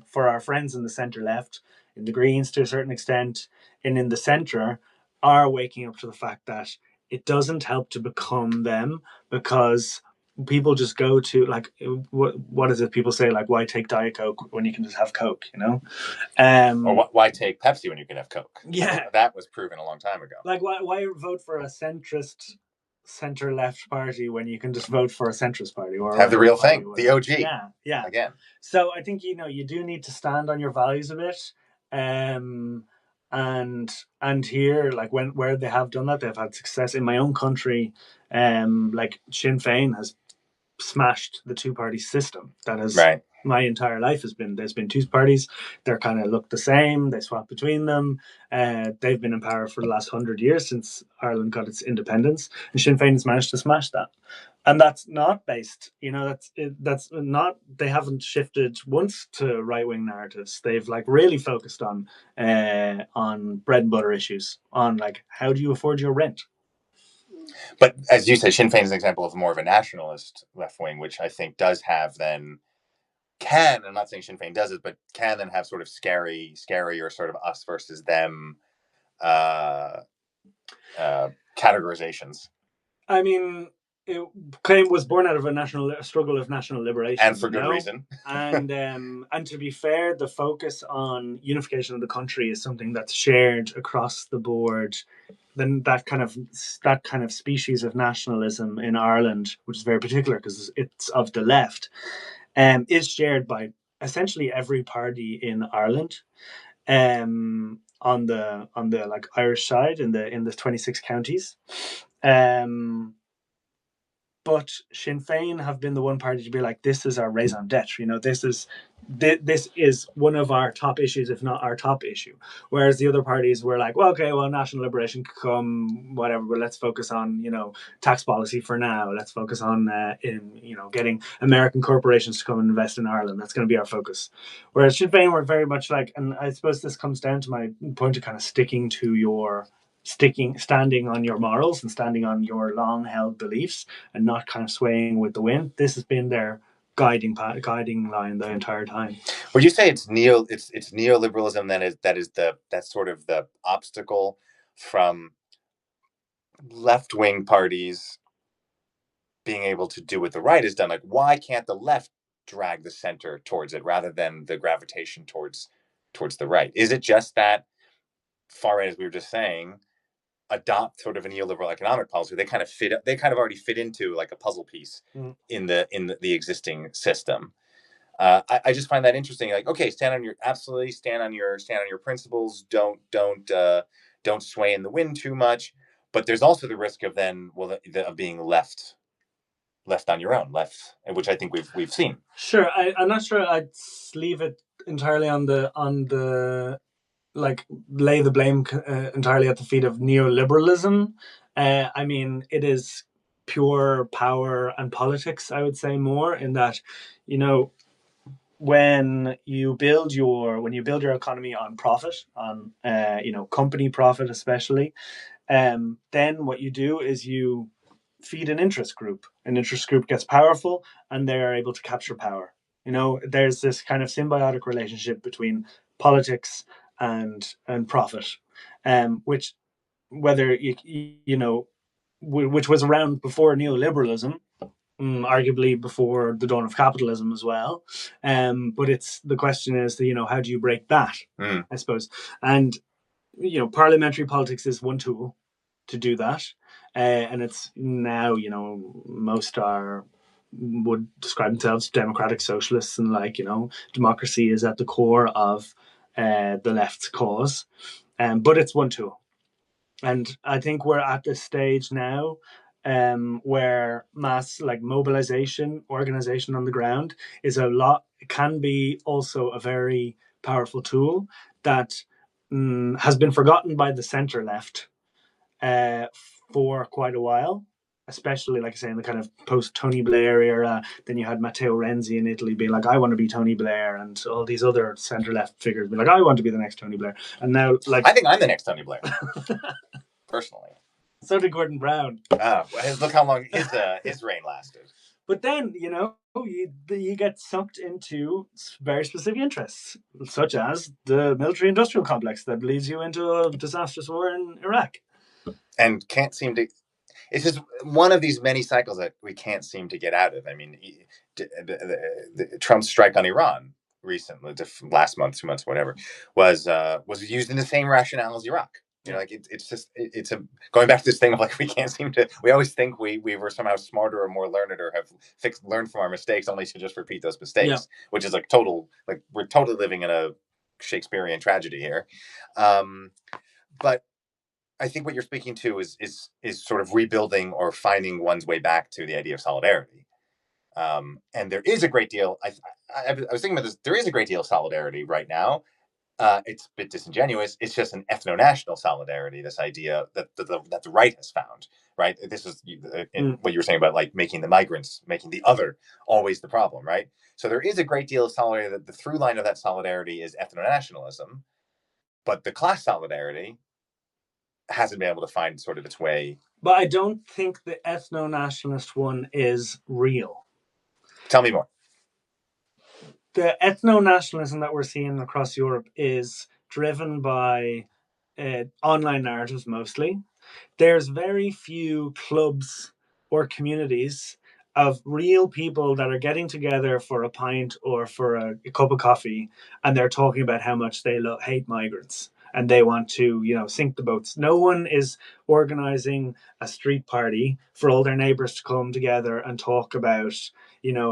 [SPEAKER 2] for our friends in the centre left, in the Greens to a certain extent, and in the centre, are waking up to the fact that it doesn't help to become them, because people just go to, like, what is it people say, like, why take Diet Coke when you can just have Coke,
[SPEAKER 1] Or why take Pepsi when you can have Coke?
[SPEAKER 2] Yeah,
[SPEAKER 1] that was proven a long time ago.
[SPEAKER 2] Like, why vote for a centrist center left party when you can just vote for a centrist party, or
[SPEAKER 1] have the real thing, the OG?
[SPEAKER 2] Yeah.
[SPEAKER 1] Again.
[SPEAKER 2] So I think you do need to stand on your values a bit, and here, like, where they have done that, they've had success. In my own country, like Sinn Féin has smashed the two-party system that has my entire life there's been two parties. They're kind of look the same, they swap between them. They've been in power for the last 100 years since Ireland got its independence, and Sinn Féin has managed to smash that. And that's not based, that's not, they haven't shifted once to right-wing narratives. They've, like, really focused on bread and butter issues, on, like, how do you afford your rent.
[SPEAKER 1] But as you said, Sinn Féin is an example of more of a nationalist left wing, which I think does have I'm not saying Sinn Féin does it, but can then have sort of scary or sort of us versus them categorizations.
[SPEAKER 2] I mean, it was born out of a struggle of national liberation,
[SPEAKER 1] and for good reason.
[SPEAKER 2] and to be fair, the focus on unification of the country is something that's shared across the board. Then that kind of species of nationalism in Ireland, which is very particular because it's of the left, is shared by essentially every party in Ireland. On the like Irish side in the 26 counties. But Sinn Féin have been the one party to be like, this is our raison d'etre. This is one of our top issues, if not our top issue. Whereas the other parties were like, well, okay, well, national liberation could come, whatever, but let's focus on, tax policy for now. Let's focus on, getting American corporations to come and invest in Ireland. That's going to be our focus. Whereas Sinn Féin were very much like, and I suppose this comes down to my point of kind of standing on your morals and standing on your long held beliefs and not kind of swaying with the wind. This has been their guiding line the entire time.
[SPEAKER 1] Would you say it's neoliberalism that's sort of the obstacle from left-wing parties being able to do what the right has done? Like, why can't the left drag the center towards it rather than the gravitation towards the right? Is it just that far right, as we were just saying, adopt sort of a neoliberal economic policy? They kind of already fit into like a puzzle piece in the existing system. I just find that interesting. Like, okay, stand on your principles. Don't sway in the wind too much. But there's also the risk of of being left on your own, which I think we've seen.
[SPEAKER 2] Sure, I'm not sure I'd leave it entirely on the like lay the blame entirely at the feet of neoliberalism. I mean, it is pure power and politics, I would say, more in that, when you build your economy on profit, on company profit especially, then what you do is you feed an interest group. An interest group gets powerful, and they are able to capture power. There's this kind of symbiotic relationship between politics and profit, which which was around before neoliberalism, arguably before the dawn of capitalism as well. But the question is, how do you break that? I suppose, and parliamentary politics is one tool to do that, and it's now most would describe themselves democratic socialists, and democracy is at the core of the left's cause, but it's one tool. And I think we're at this stage now where mass mobilization, organization on the ground can be also a very powerful tool that has been forgotten by the center left for quite a while, especially, like I say, in the kind of post-Tony Blair era. Then you had Matteo Renzi in Italy being like, I want to be Tony Blair, and all these other center-left figures being like, I want to be the next Tony Blair. And now,
[SPEAKER 1] I think I'm the next Tony Blair, personally.
[SPEAKER 2] So did Gordon Brown.
[SPEAKER 1] Look how long his reign lasted.
[SPEAKER 2] But then, you get sucked into very specific interests, such as the military-industrial complex that leads you into a disastrous war in Iraq.
[SPEAKER 1] And can't seem to... It's just one of these many cycles that we can't seem to get out of. I mean, Trump's strike on Iran recently, last month, 2 months, whatever, was used in the same rationale as Iraq. It's going back to this thing of like, we always think we were somehow smarter or more learned or have learned from our mistakes, only to just repeat those mistakes, which is we're totally living in a Shakespearean tragedy here. But I think what you're speaking to is sort of rebuilding or finding one's way back to the idea of solidarity. And there is a great deal. I was thinking about this. There is a great deal of solidarity right now. It's a bit disingenuous. It's just an ethno-national solidarity. This idea that the right has found. Right. This is what you were saying about like making the migrants, making the other always the problem. Right. So there is a great deal of solidarity. That the through line of that solidarity is ethno-nationalism, but the class solidarity hasn't been able to find sort of its way.
[SPEAKER 2] But I don't think the ethno-nationalist one is real.
[SPEAKER 1] Tell me more.
[SPEAKER 2] The ethno-nationalism that we're seeing across Europe is driven by online narratives mostly. There's very few clubs or communities of real people that are getting together for a pint or for a cup of coffee, and they're talking about how much they hate migrants and they want to, sink the boats. No one is organizing a street party for all their neighbors to come together and talk about,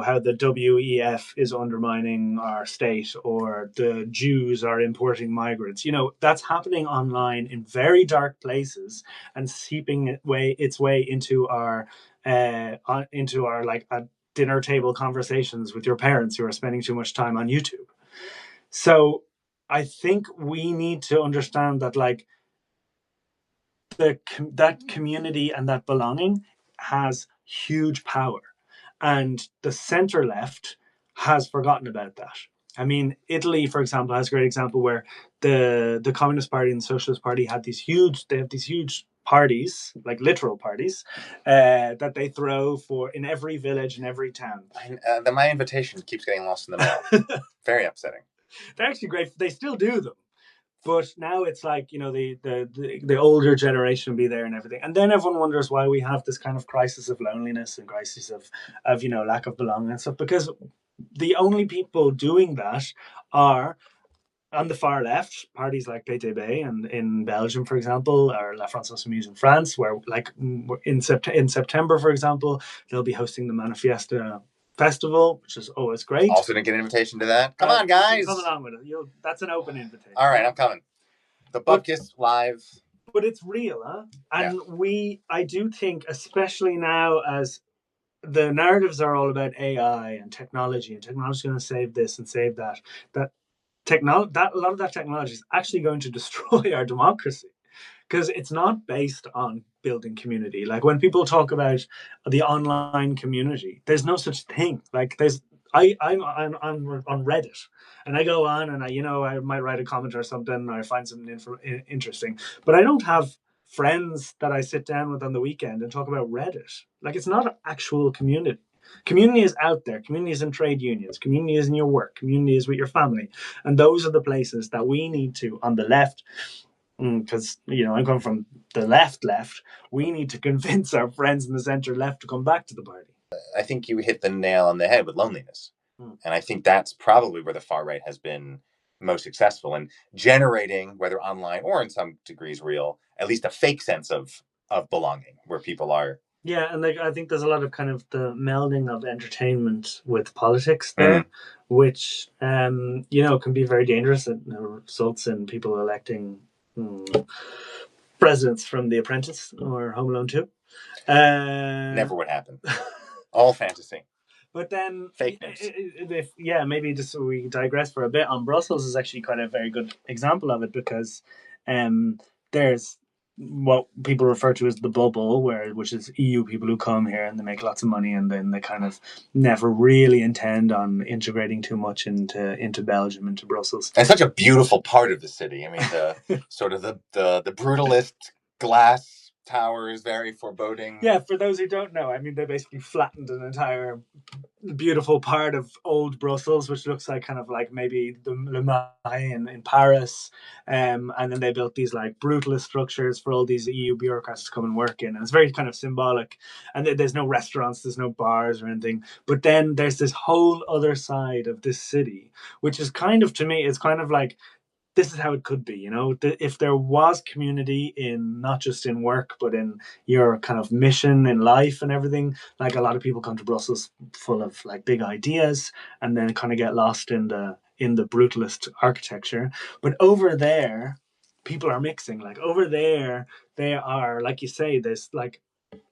[SPEAKER 2] how the WEF is undermining our state or the Jews are importing migrants. That's happening online in very dark places and seeping its way into our like dinner table conversations with your parents who are spending too much time on YouTube. So I think we need to understand that like that community and that belonging has huge power, and the center left has forgotten about that. I mean, Italy, for example, has a great example where the Communist Party and the Socialist Party have these huge parties, like literal parties, that they throw for in every village in every town.
[SPEAKER 1] My invitation keeps getting lost in the mail. Very upsetting.
[SPEAKER 2] They're actually great. They still do them. But now it's like, the older generation will be there and everything. And then everyone wonders why we have this kind of crisis of loneliness and crisis of lack of belonging and stuff. Because the only people doing that are on the far left, parties like PTB and in Belgium, for example, or La France Insoumise in France, where like in September, for example, they'll be hosting the Manifesta Festival, which is always great.
[SPEAKER 1] Also didn't get an invitation to that. Come on, guys.
[SPEAKER 2] Come along with it. That's an open invitation.
[SPEAKER 1] All right, I'm coming. The Bupkes live.
[SPEAKER 2] But it's real, huh? And I do think, especially now as the narratives are all about AI and technology is going to save this and save that, that a lot of that technology is actually going to destroy our democracy, because it's not based on building community. Like when people talk about the online community, there's no such thing. Like I'm on Reddit, and I go on and I might write a comment or something, or I find something interesting, but I don't have friends that I sit down with on the weekend and talk about Reddit. Like it's not an actual community. Community is out there. Community is in trade unions. Community is in your work. Community is with your family. And those are the places that we need to, on the left, because I come from the left, we need to convince our friends in the center left to come back to the party.
[SPEAKER 1] I think you hit the nail on the head with loneliness. And I think that's probably where the far right has been most successful in generating, whether online or in some degrees real, at least a fake sense of belonging where people are.
[SPEAKER 2] Yeah, and I think there's a lot of kind of the melding of entertainment with politics there, which can be very dangerous. It results in people electing presidents from The Apprentice or Home Alone 2.
[SPEAKER 1] Never would happen. All fantasy.
[SPEAKER 2] But then,
[SPEAKER 1] fake news.
[SPEAKER 2] Maybe just so we digress for a bit on Brussels is actually quite a very good example of it, because there's what people refer to as the bubble, which is EU people who come here and they make lots of money, and then they kind of never really intend on integrating too much into Belgium, into Brussels.
[SPEAKER 1] And such a beautiful part of the city. I mean, the sort of the brutalist glass towers, very foreboding.
[SPEAKER 2] Yeah, for those who don't know, I mean, they basically flattened an entire beautiful part of old Brussels, which looks like kind of like maybe the Le Marais in Paris, and then they built these like brutalist structures for all these EU bureaucrats to come and work in, and it's very kind of symbolic. And there's no restaurants, there's no bars or anything, but then there's this whole other side of this city, which is kind of, to me, it's kind of like, this is how it could be, if there was community in not just in work, but in your kind of mission in life and everything. Like a lot of people come to Brussels full of like big ideas and then kind of get lost in the brutalist architecture. But over there, people are mixing. Like over there, they are, like you say, there's like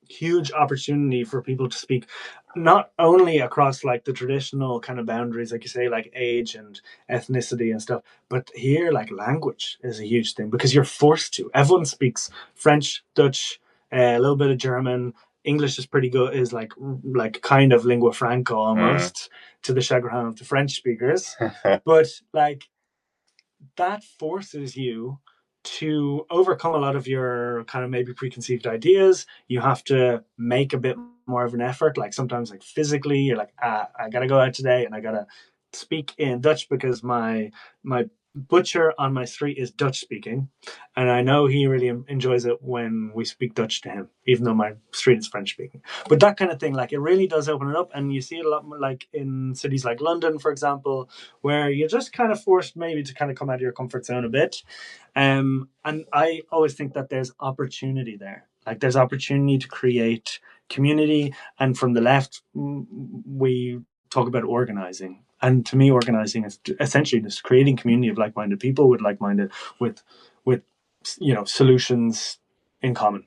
[SPEAKER 2] huge opportunity for people to speak not only across like the traditional kind of boundaries, like you say, like age and ethnicity and stuff, but here like language is a huge thing, because you're forced to. Everyone speaks French, Dutch, a little bit of German. English is pretty good, is like kind of lingua franca almost, to the chagrin of the French speakers. But like that forces you to overcome a lot of your kind of maybe preconceived ideas. You have to make a bit more of an effort, like sometimes like physically you're like, I gotta go out today and I gotta speak in Dutch because my butcher on my street is Dutch speaking, and I know he really enjoys it when we speak Dutch to him, even though my street is French speaking. But that kind of thing, like, it really does open it up, and you see it a lot, like in cities like London, for example, where you're just kind of forced maybe to kind of come out of your comfort zone a bit. And I always think that there's opportunity there. Like, there's opportunity to create community, and from the left, we talk about organizing. And to me, organizing is essentially just creating community of like-minded people with with solutions in common.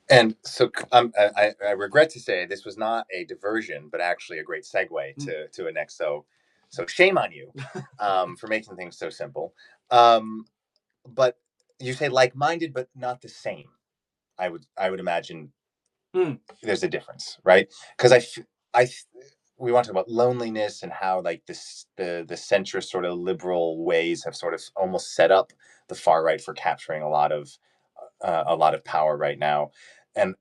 [SPEAKER 1] And so I regret to say this was not a diversion, but actually a great segue to a next. So shame on you for making things so simple. But you say like-minded, but not the same. I would imagine there's a difference, right? Because we want to talk about loneliness and how like the centrist sort of liberal ways have sort of almost set up the far right for capturing a lot of power right now. And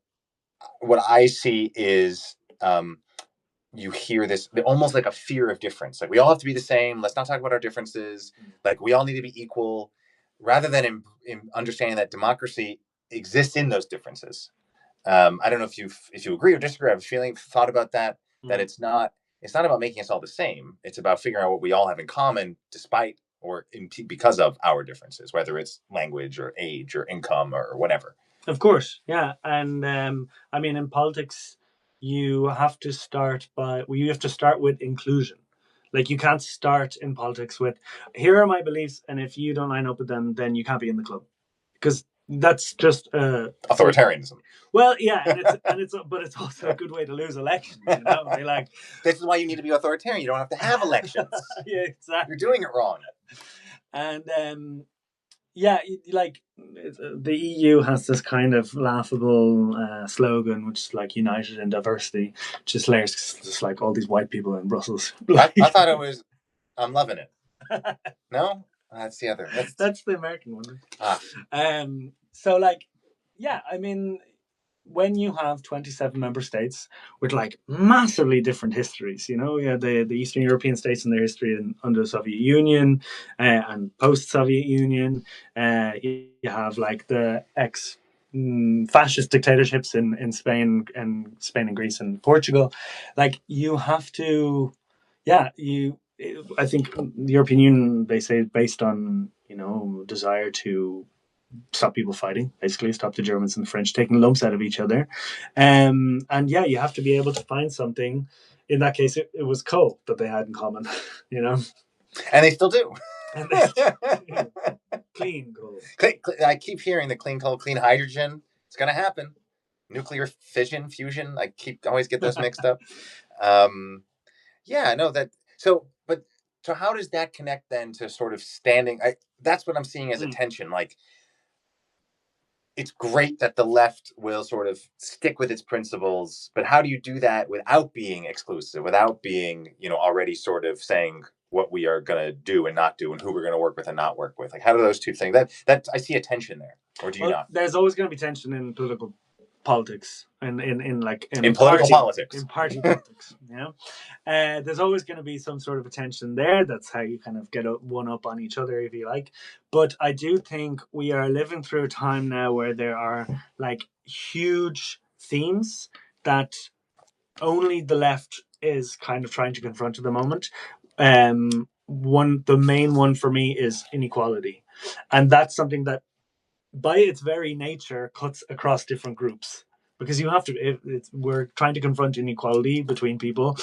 [SPEAKER 1] what I see is you hear this almost like a fear of difference. Like, we all have to be the same. Let's not talk about our differences. Like, we all need to be equal, rather than in understanding that democracy exists in those differences. I don't know if you agree or disagree. I have a feeling, thought about that, that it's not about making us all the same. It's about figuring out what we all have in common, despite or because of our differences, whether it's language or age or income or whatever.
[SPEAKER 2] Of course, yeah. And I mean, in politics, you have to start with inclusion. Like, you can't start in politics with, here are my beliefs, and if you don't line up with them, then you can't be in the club, because that's just
[SPEAKER 1] authoritarianism.
[SPEAKER 2] Well, yeah, but it's also a good way to lose elections. Like,
[SPEAKER 1] this is why you need to be authoritarian. You don't have to have elections.
[SPEAKER 2] Yeah, exactly.
[SPEAKER 1] You're doing it wrong.
[SPEAKER 2] And yeah, like, the EU has this kind of laughable slogan, which is like "United in Diversity," just like all these white people in Brussels.
[SPEAKER 1] I thought it was "I'm loving it." No, that's the other.
[SPEAKER 2] That's the American one. So, like, yeah, I mean, when you have 27 member states with like massively different histories, the Eastern European states and their history under the Soviet Union and post-Soviet Union, you have like the fascist dictatorships in Spain and Greece and Portugal. Like, you have to, I think the European Union, they say, based on desire to stop people fighting, basically stop the Germans and the French taking lumps out of each other. And yeah, you have to be able to find something. In that case, it was coal that they had in common,
[SPEAKER 1] And they still do.
[SPEAKER 2] Clean coal.
[SPEAKER 1] I keep hearing the clean coal, clean hydrogen. It's going to happen. Nuclear fission, fusion. I always get those mixed up. Yeah, I know that. So how does that connect then to sort of standing? That's what I'm seeing as a tension. Like, it's great that the left will sort of stick with its principles, but how do you do that without being exclusive, without being, already sort of saying what we are going to do and not do, and who we're going to work with and not work with? Like, how do those two things, that I see a tension there, or do you not?
[SPEAKER 2] There's always going to be tension in political politics and in
[SPEAKER 1] political politics,
[SPEAKER 2] in party politics. There's always going to be some sort of a tension there. That's how you kind of get one up on each other, if you like. But I do think we are living through a time now where there are like huge themes that only the left is kind of trying to confront at the moment. The main one for me is inequality, and that's something that, by its very nature, cuts across different groups, because you have to. We're trying to confront inequality between people,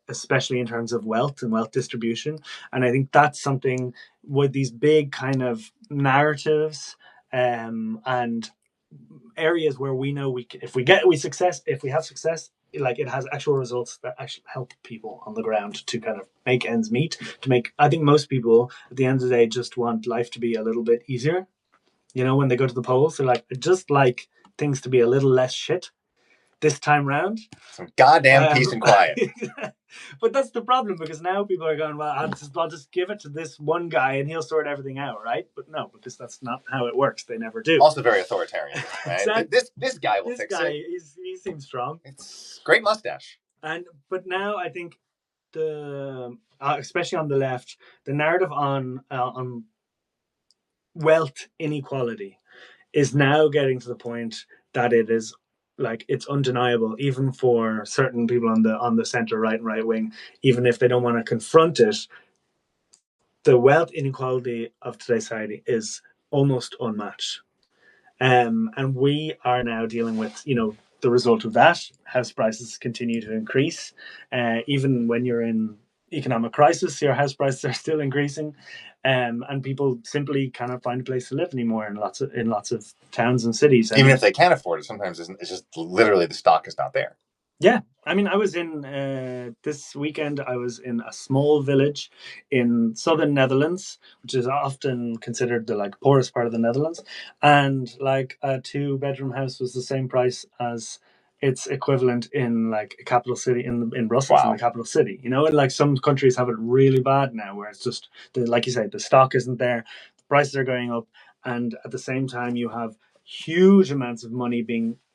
[SPEAKER 2] especially in terms of wealth and wealth distribution. And I think that's something with these big kind of narratives and areas where we know if we have success, like, it has actual results that actually help people on the ground to kind of make ends meet. I think most people at the end of the day just want life to be a little bit easier. When they go to the polls, they're like, I just like things to be a little less shit this time round.
[SPEAKER 1] Some goddamn peace and quiet.
[SPEAKER 2] But that's the problem, because now people are going, well, I'll just give it to this one guy and he'll sort everything out, right? But no, because that's not how it works. They never do.
[SPEAKER 1] Also very authoritarian, right? Exactly. This guy will fix it.
[SPEAKER 2] He seems strong.
[SPEAKER 1] It's great mustache.
[SPEAKER 2] But now I think especially on the left, the narrative on wealth inequality is now getting to the point that it is like it's undeniable, even for certain people on the center right and right wing, even if they don't want to confront it. The wealth inequality of today's society is almost unmatched. And we are now dealing with, the result of that. House prices continue to increase. Even when you're in economic crisis, your house prices are still increasing. And people simply cannot find a place to live anymore in lots of towns and cities.
[SPEAKER 1] Even if they can afford it, sometimes it's just literally the stock is not there.
[SPEAKER 2] Yeah, I mean, I was in this weekend. I was in a small village in southern Netherlands, which is often considered the poorest part of the Netherlands, and like a 2-bedroom house was the same price as its equivalent in like a capital city in Brussels, in the capital city. And like some countries have it really bad now, where it's just like you say, the stock isn't there, the prices are going up, and at the same time you have huge amounts of money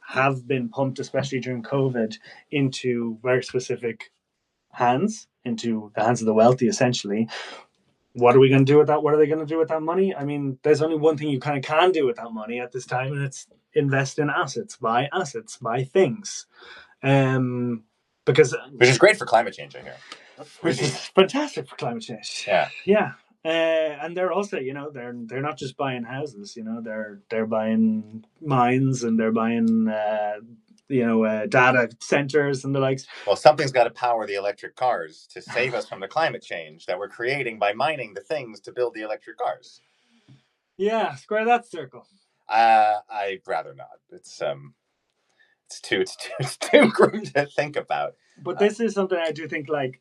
[SPEAKER 2] have been pumped, especially during COVID, into very specific hands, into the hands of the wealthy, essentially. What are we going to do with that? What are they going to do with that money? I mean, there's only one thing you kind of can do with that money at this time, and it's invest in assets, buy things. Because
[SPEAKER 1] which is great for climate change, I hear.
[SPEAKER 2] Which is fantastic for climate change.
[SPEAKER 1] Yeah.
[SPEAKER 2] Yeah. And they're also, they're not just buying houses, they're buying mines, and they're buying data centers and the likes.
[SPEAKER 1] Well, something's got to power the electric cars to save us from the climate change that we're creating by mining the things to build the electric cars.
[SPEAKER 2] Yeah, square that circle.
[SPEAKER 1] I'd rather not. It's too grim to think about.
[SPEAKER 2] But this is something I do think, like,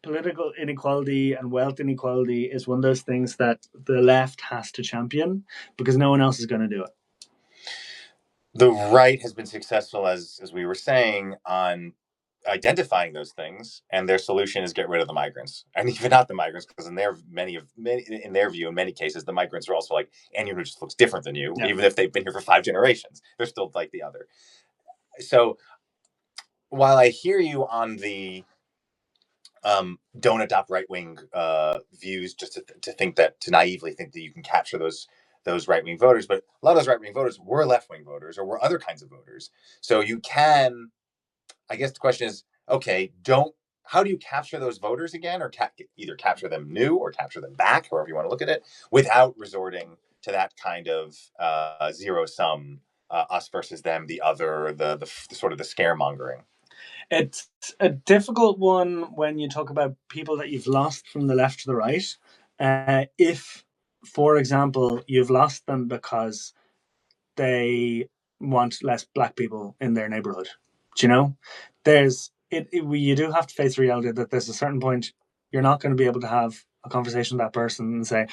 [SPEAKER 2] political inequality and wealth inequality is one of those things that the left has to champion, because no one else is going to do it.
[SPEAKER 1] The right has been successful, as we were saying, on identifying those things, and their solution is get rid of the migrants, and even not the migrants, because in their view, in many cases, the migrants are also like anyone who just looks different than you, even if they've been here for 5 generations, they're still like the other. So while I hear you on the don't adopt right-wing views just to naively think that you can capture those right-wing voters, but a lot of those right-wing voters were left-wing voters or were other kinds of voters. So you can, I guess the question is, okay, how do you capture those voters again, or either capture them new or capture them back, however you want to look at it, without resorting to that kind of zero-sum, us versus them, the other, the sort of the scaremongering?
[SPEAKER 2] It's a difficult one when you talk about people that you've lost from the left to the right. If, for example, you've lost them because they want less black people in their neighborhood, you do have to face the reality that there's a certain point you're not going to be able to have a conversation with that person and say,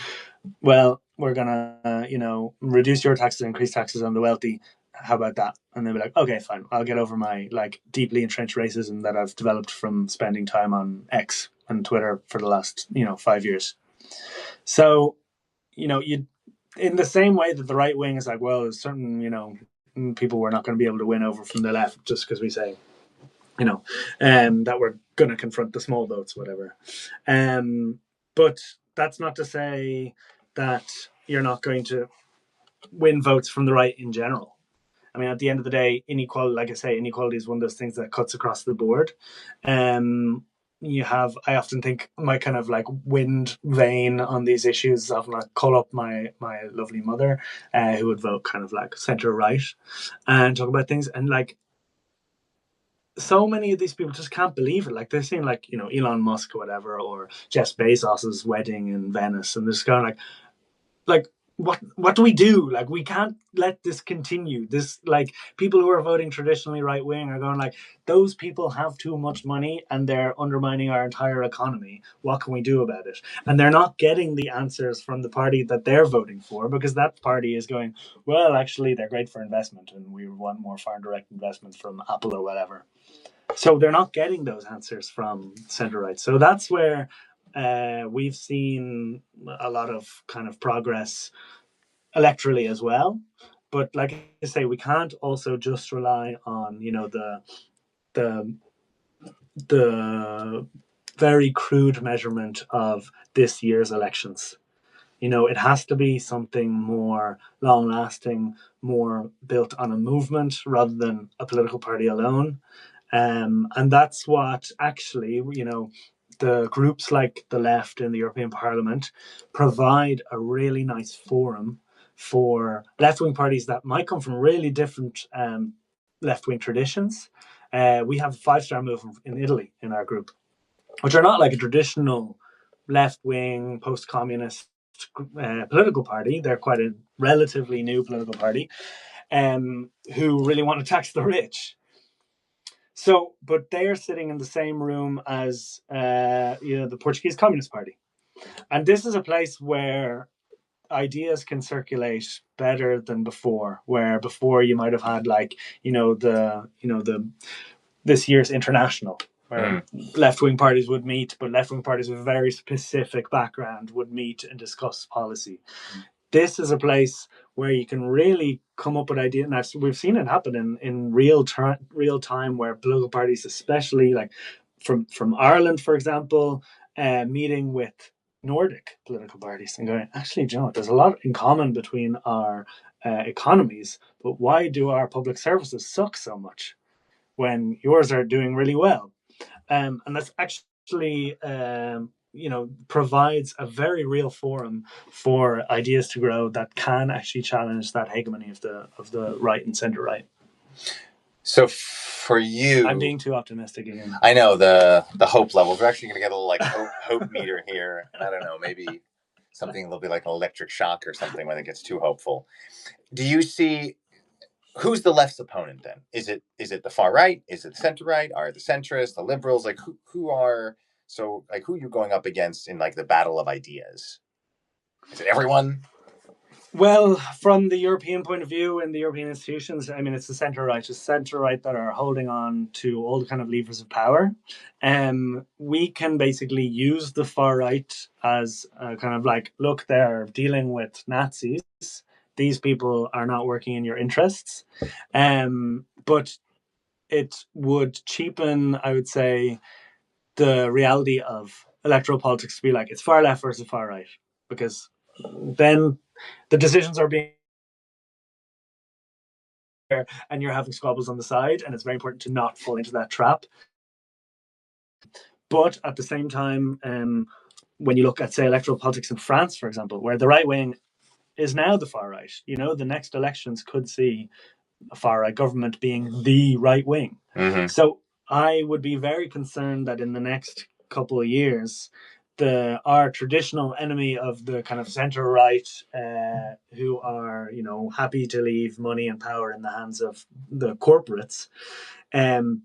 [SPEAKER 2] well, we're going to, reduce your taxes, increase taxes on the wealthy. How about that? And they'll be like, okay, fine. I'll get over my deeply entrenched racism that I've developed from spending time on X and Twitter for the last, 5 years. So, you, in the same way that the right wing is like, well, there's certain, people we're not going to be able to win over from the left just because we say, that we're going to confront the small votes, whatever. But that's not to say that you're not going to win votes from the right in general. I mean, at the end of the day, inequality, like I say, inequality is one of those things that cuts across the board. I often think my kind of wind vein on these issues is often call up my lovely mother, who would vote kind of center right, and talk about things. And so many of these people just can't believe it. They're seeing Elon Musk or whatever, or Jeff Bezos's wedding in Venice, and they're just going like what do we do? We can't let this continue. This people who are voting traditionally right wing are going those people have too much money and they're undermining our entire economy. What can we do about it? And they're not getting the answers from the party that they're voting for, because that party is going, well, actually they're great for investment and we want more foreign direct investment from Apple or whatever. So they're not getting those answers from center right. So that's where we've seen a lot of kind of progress electorally as well. But like I say, we can't also just rely on the very crude measurement of this year's elections. It has to be something more long-lasting, more built on a movement rather than a political party alone. And that's what actually, the groups like the left in the European Parliament provide a really nice forum for left-wing parties that might come from really different left-wing traditions. We have a five-star movement in Italy in our group, which are not like a traditional left-wing, post-communist political party. They're quite a relatively new political party who really want to tax the rich. So, but they are sitting in the same room as the Portuguese Communist Party, and this is a place where ideas can circulate better than before. Where before you might have had this year's International, where left-wing parties would meet, but left-wing parties with a very specific background would meet and discuss policy. This is a place where you can really come up with ideas. Now, we've seen it happen in real time, where political parties, especially like from Ireland, for example, meeting with Nordic political parties and going, actually, there's a lot in common between our economies, but why do our public services suck so much when yours are doing really well? And that's actually provides a very real forum for ideas to grow that can actually challenge that hegemony of the right and center right.
[SPEAKER 1] So for you,
[SPEAKER 2] I'm being too optimistic again.
[SPEAKER 1] I know the hope levels. We're actually going to get a little like hope meter here, and I don't know, maybe something that'll be like an electric shock or something when it gets too hopeful. Do you see who's the left's opponent then? Is it the far right? Is it the center right? Are the centrists, the liberals? Like who are who are you going up against in like the battle of ideas? Is it everyone?
[SPEAKER 2] Well, from the European point of view and the European institutions, I mean, it's the center right. It's the center right that are holding on to all the kind of levers of power. We can basically use the far right as kind of like, look, they're dealing with Nazis. These people are not working in your interests. But it would cheapen, I would say, the reality of electoral politics to be like, it's far left versus far right. Because then the decisions are being and you're having squabbles on the side, and it's very important to not fall into that trap. But at the same time, when you look at, say, electoral politics in France, for example, where the right wing is now the far right, the next elections could see a far right government being the right wing.
[SPEAKER 1] Mm-hmm.
[SPEAKER 2] So I would be very concerned that in the next couple of years, our traditional enemy of the kind of center right, who are happy to leave money and power in the hands of the corporates,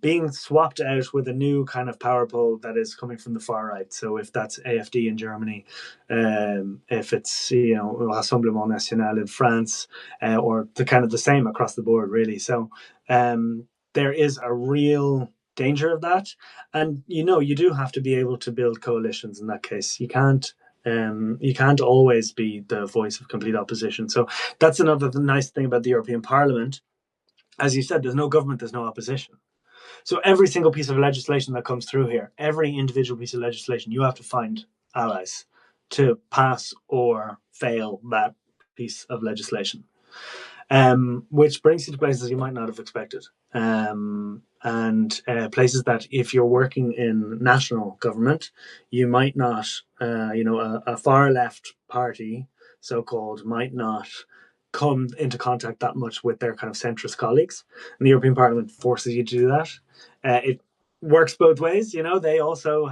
[SPEAKER 2] being swapped out with a new kind of power pole that is coming from the far right. So if that's AfD in Germany, if it's Rassemblement National in France, or the kind of the same across the board, really. So there is a real danger of that, and you do have to be able to build coalitions in that case. You can't always be the voice of complete opposition. So that's another nice thing about the European Parliament. As you said, there's no government, there's no opposition. So every single piece of legislation that comes through here, every individual piece of legislation, you have to find allies to pass or fail that piece of legislation. Which brings you to places you might not have expected. And places that if you're working in national government, you might not, a far left party, so-called, might not come into contact that much with their kind of centrist colleagues. And the European Parliament forces you to do that. It works both ways. They also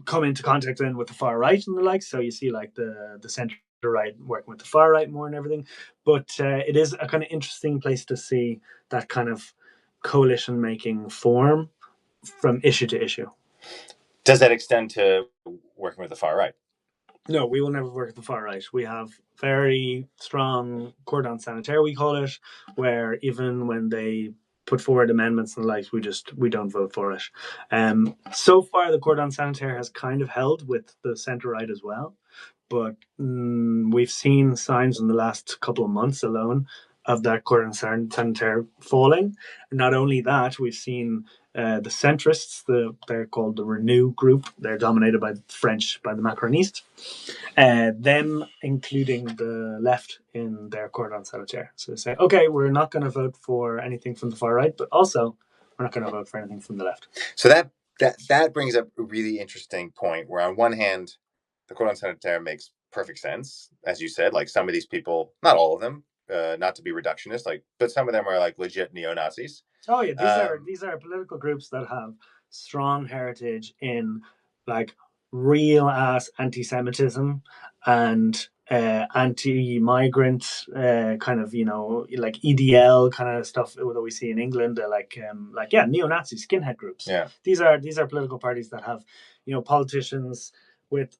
[SPEAKER 2] come into contact then with the far right and the like. So you see like the center right working with the far right more and everything. But it is a kind of interesting place to see that kind of coalition making form from issue to issue.
[SPEAKER 1] Does that extend to working with the far right?
[SPEAKER 2] No, we will never work with the far right. We have very strong cordon sanitaire, we call it, where even when they put forward amendments and the like, we don't vote for it. So far, the cordon sanitaire has kind of held with the centre right as well, but we've seen signs in the last couple of months alone that cordon sanitaire falling. And not only that, we've seen the centrists, they're called the Renew group. They're dominated by the French, by the Macronists. Them including the left in their cordon sanitaire. So they say, okay, we're not going to vote for anything from the far right, but also we're not going to vote for anything from the left.
[SPEAKER 1] So that brings up a really interesting point where on one hand, the cordon sanitaire makes perfect sense. As you said, like some of these people, not all of them, not to be reductionist, like, but some of them are like legit neo-Nazis.
[SPEAKER 2] Oh yeah, these are political groups that have strong heritage in like real ass anti-Semitism and anti-migrant kind of, you know, like EDL kind of stuff that we see in England, like neo-Nazi skinhead groups.
[SPEAKER 1] Yeah,
[SPEAKER 2] these are political parties that have, you know, politicians with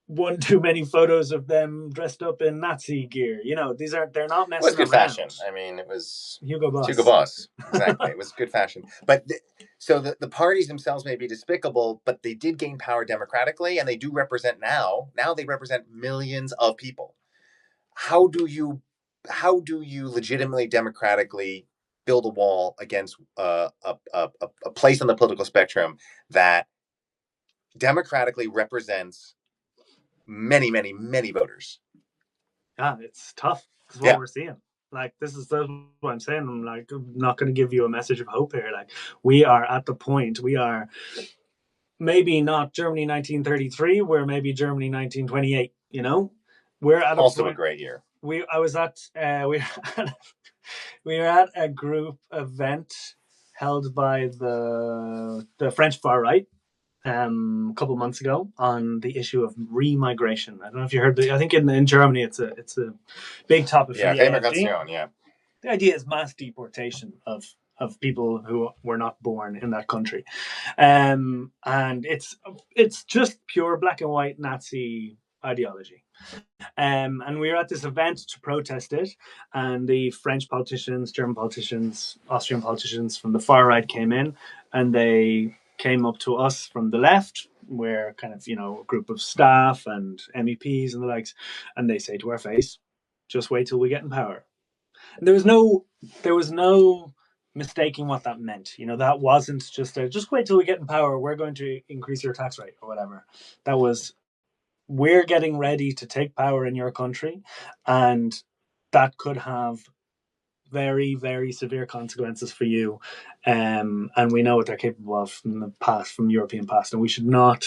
[SPEAKER 2] one too many photos of them dressed up in Nazi gear. You know, they're not messing around. It
[SPEAKER 1] was good fashion. I mean, it was
[SPEAKER 2] Hugo Boss.
[SPEAKER 1] Hugo Boss, exactly. It was good fashion. But so the parties themselves may be despicable, but they did gain power democratically, and they do represent now they represent millions of people. How do you legitimately democratically build a wall against a place on the political spectrum that democratically represents many, many, many voters?
[SPEAKER 2] Yeah, it's tough. It's what we're seeing. Like, this is what I'm saying. I'm like, I'm not going to give you a message of hope here. Like, we are at the point. We are maybe not Germany 1933. We're maybe Germany 1928. You know, we're at
[SPEAKER 1] also a great year.
[SPEAKER 2] We were at a group event held by the French far right a couple of months ago on the issue of remigration. I don't know if you heard. I think in Germany it's a big topic for the AfD.
[SPEAKER 1] Yeah.
[SPEAKER 2] The idea is mass deportation of people who were not born in that country, and it's just pure black and white Nazi ideology. And we were at this event to protest it, and the French politicians, German politicians, Austrian politicians from the far right came in, and they came up to us from the left. We're kind of, you know, a group of staff and MEPs and the likes, and they say to our face, just wait till we get in power. And there was no mistaking what that meant. You know, that wasn't just wait till we get in power, we're going to increase your tax rate or whatever. That was, we're getting ready to take power in your country, and that could have very, very severe consequences for you. And we know what they're capable of from the past, from European past, and we should not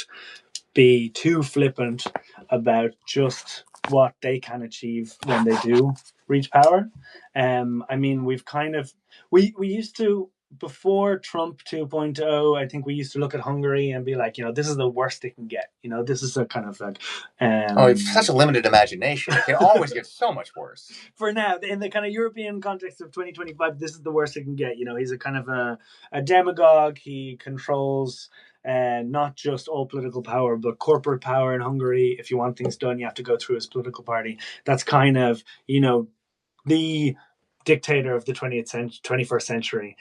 [SPEAKER 2] be too flippant about just what they can achieve when they do reach power. I mean, we've kind of we used to, before Trump 2.0, I think we used to look at Hungary and be like, you know, this is the worst it can get. You know, this is a kind of like
[SPEAKER 1] it's such a limited imagination. It can always get so much worse.
[SPEAKER 2] For now, in the kind of European context of 2025, this is the worst it can get. You know, he's a kind of a demagogue. He controls not just all political power, but corporate power in Hungary. If you want things done, you have to go through his political party. That's kind of, you know, the dictator of the 21st century.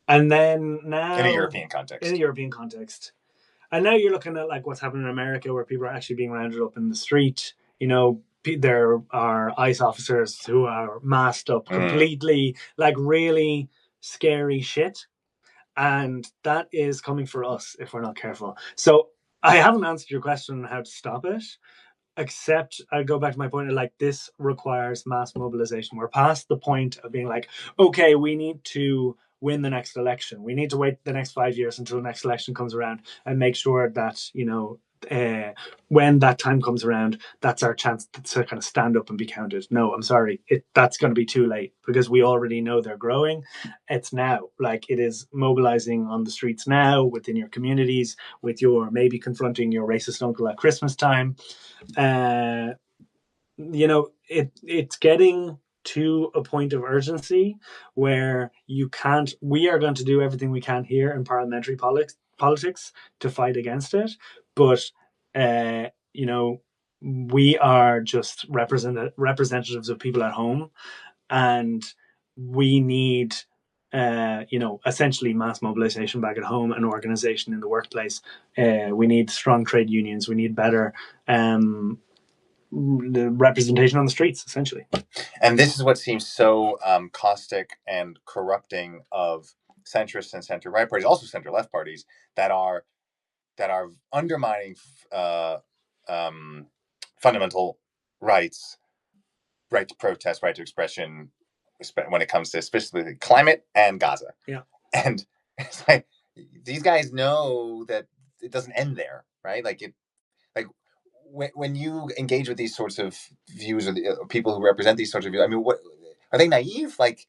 [SPEAKER 2] And then now,
[SPEAKER 1] in a European context.
[SPEAKER 2] And now you're looking at like what's happening in America, where people are actually being rounded up in the street. You know, there are ICE officers who are masked up completely, like really scary shit. And that is coming for us if we're not careful. So I haven't answered your question on how to stop it, except I go back to my point of like, this requires mass mobilization. We're past the point of being like, okay, we need to win the next election. We need to wait the next 5 years until the next election comes around and make sure that, you know, when that time comes around, that's our chance to kind of stand up and be counted. No, I'm sorry. That's going to be too late, because we already know they're growing. It's now. Like, it is mobilizing on the streets now, within your communities, with your maybe confronting your racist uncle at Christmas time. You know, it's getting to a point of urgency where we are going to do everything we can here in parliamentary politics to fight against it. But, you know, we are just representatives of people at home, and we need, you know, essentially mass mobilization back at home and organization in the workplace. We need strong trade unions. We need better representation on the streets, essentially.
[SPEAKER 1] And this is what seems so caustic and corrupting of centrist and center-right parties, also center-left parties, that are undermining fundamental rights, right to protest, right to expression, when it comes to specifically climate and Gaza.
[SPEAKER 2] Yeah.
[SPEAKER 1] And it's like, these guys know that it doesn't end there, right? When you engage with these sorts of views, or people who represent these sorts of views, I mean, what are they naive? Like,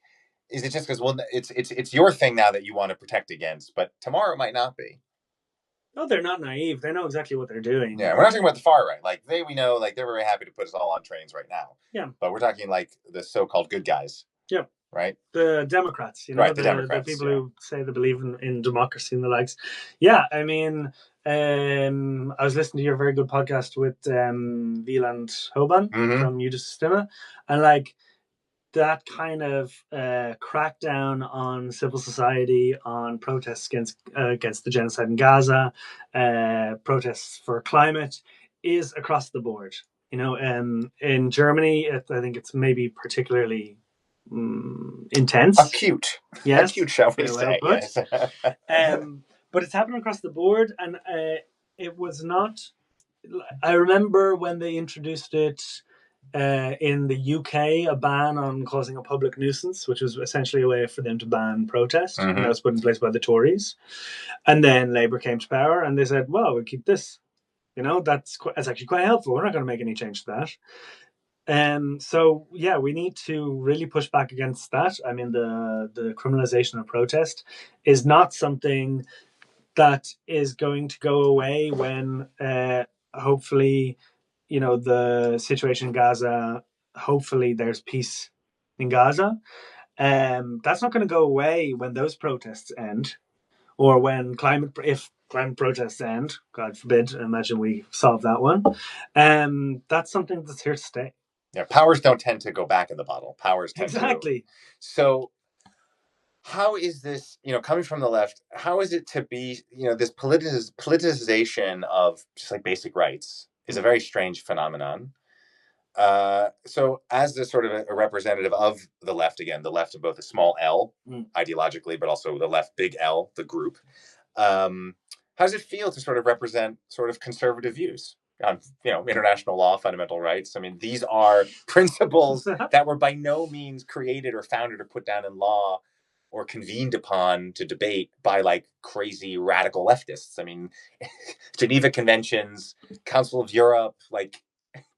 [SPEAKER 1] is it just because, well, it's your thing now that you want to protect against, but tomorrow it might not be?
[SPEAKER 2] No, they're not naive. They know exactly what they're doing.
[SPEAKER 1] Yeah, we're not talking about the far right. Like, we know, like, they're very happy to put us all on trains right now.
[SPEAKER 2] Yeah.
[SPEAKER 1] But we're talking like the so-called good guys.
[SPEAKER 2] Yeah.
[SPEAKER 1] Right?
[SPEAKER 2] The Democrats,
[SPEAKER 1] right, the Democrats,
[SPEAKER 2] the people who say they believe in democracy and the likes. Yeah, I mean, I was listening to your very good podcast with Wieland Hoban from Justistima, and like that kind of crackdown on civil society, on protests against the genocide in Gaza, protests for climate, is across the board. In Germany, I think it's maybe particularly intense,
[SPEAKER 1] acute, shall we say? Yes.
[SPEAKER 2] But it's happening across the board, and it was not. I remember when they introduced it in the UK, a ban on causing a public nuisance, which was essentially a way for them to ban protest. And that was put in place by the Tories. And then Labour came to power, and they said, "Well, we'll keep this. That's actually quite helpful. We're not going to make any change to that." So yeah, we need to really push back against that. I mean, the criminalization of protest is not something that is going to go away when hopefully, the situation in Gaza, hopefully there's peace in Gaza. That's not going to go away when those protests end, or when if climate protests end, God forbid, imagine we solve that one. That's something that's here to stay.
[SPEAKER 1] Yeah, powers don't tend to go back in the bottle. Powers tend
[SPEAKER 2] exactly.
[SPEAKER 1] So how is this, coming from the left, how is it to be, this politicization of just like basic rights is a very strange phenomenon. So as the sort of a representative of the left, again, the left of both a small L ideologically, but also the left big L, the group, how does it feel to sort of represent sort of conservative views on, international law, fundamental rights? I mean, these are principles that were by no means created or founded or put down in law or convened upon to debate by like crazy radical leftists. I mean, Geneva Conventions, Council of Europe, like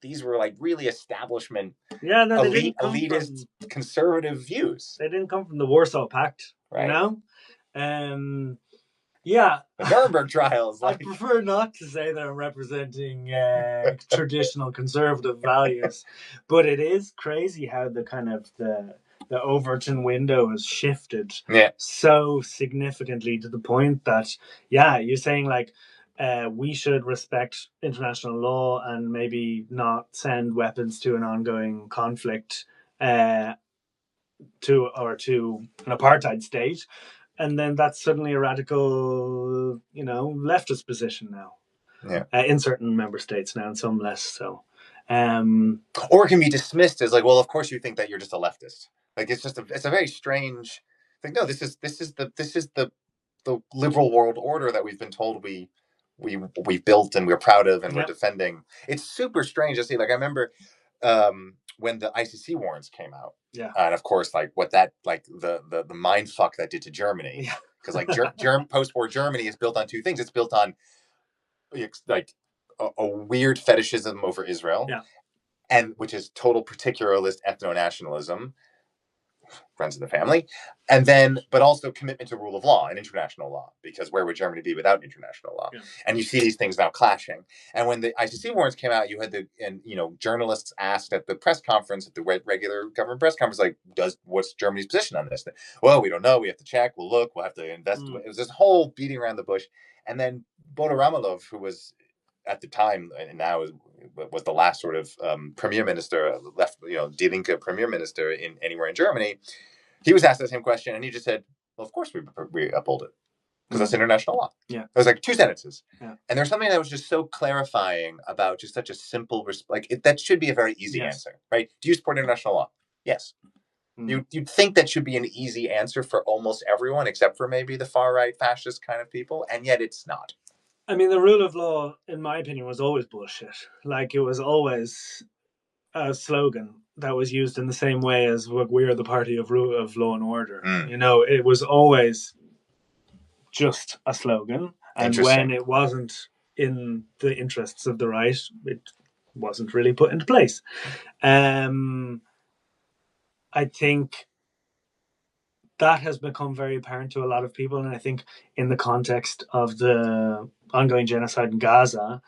[SPEAKER 1] these were like really establishment, elitist, conservative views.
[SPEAKER 2] They didn't come from the Warsaw Pact,
[SPEAKER 1] right?
[SPEAKER 2] Yeah.
[SPEAKER 1] The Nuremberg trials.
[SPEAKER 2] I prefer not to say that I'm representing traditional conservative values, but it is crazy how the kind of the Overton window has shifted so significantly, to the point that, you're saying like, we should respect international law and maybe not send weapons to an ongoing conflict, to an apartheid state. And then that's suddenly a radical, leftist position now.
[SPEAKER 1] Yeah.
[SPEAKER 2] In certain member states now, and some less so.
[SPEAKER 1] Or it can be dismissed as like, well, of course you think that you're just a leftist. Like it's a very strange thing. No, this is the liberal world order that we've been told we built and we're proud of and we're defending. It's super strange to see. Like I remember when the ICC warrants came out.
[SPEAKER 2] Yeah.
[SPEAKER 1] And of course, like what that, like the mind fuck that did to Germany.
[SPEAKER 2] Yeah.
[SPEAKER 1] Because like post-war Germany is built on two things. It's built on like a weird fetishism over Israel.
[SPEAKER 2] Yeah.
[SPEAKER 1] And which is total particularist ethno-nationalism, friends of the family, and then, but also commitment to rule of law and international law, because where would Germany be without international law? Yeah. And you see these things now clashing. And when the ICC warrants came out, you had journalists asked at the press conference, at the regular government press conference, like, what's Germany's position on this? Well, we don't know. We have to check. We'll look. We'll have to invest. It was this whole beating around the bush. And then Bodo Ramelow, who was at the time and now was the last sort of premier minister, left, Die Linke premier minister anywhere in Germany. He was asked the same question, and he just said, "Well, of course we uphold it." because that's international law.
[SPEAKER 2] Yeah.
[SPEAKER 1] It was like 2 sentences.
[SPEAKER 2] Yeah.
[SPEAKER 1] And there's something that was just so clarifying about just such a simple, that should be a very easy answer, right? Do you support international law? Yes. You'd think that should be an easy answer for almost everyone, except for maybe the far-right fascist kind of people, and yet it's not.
[SPEAKER 2] I mean, the rule of law, in my opinion, was always bullshit. Like, it was always a slogan that was used in the same way as we're the party of law and order. You know, it was always just a slogan, and when it wasn't in the interests of the right, it wasn't really put into place. I think that has become very apparent to a lot of people, and I think in the context of the ongoing genocide in Gaza,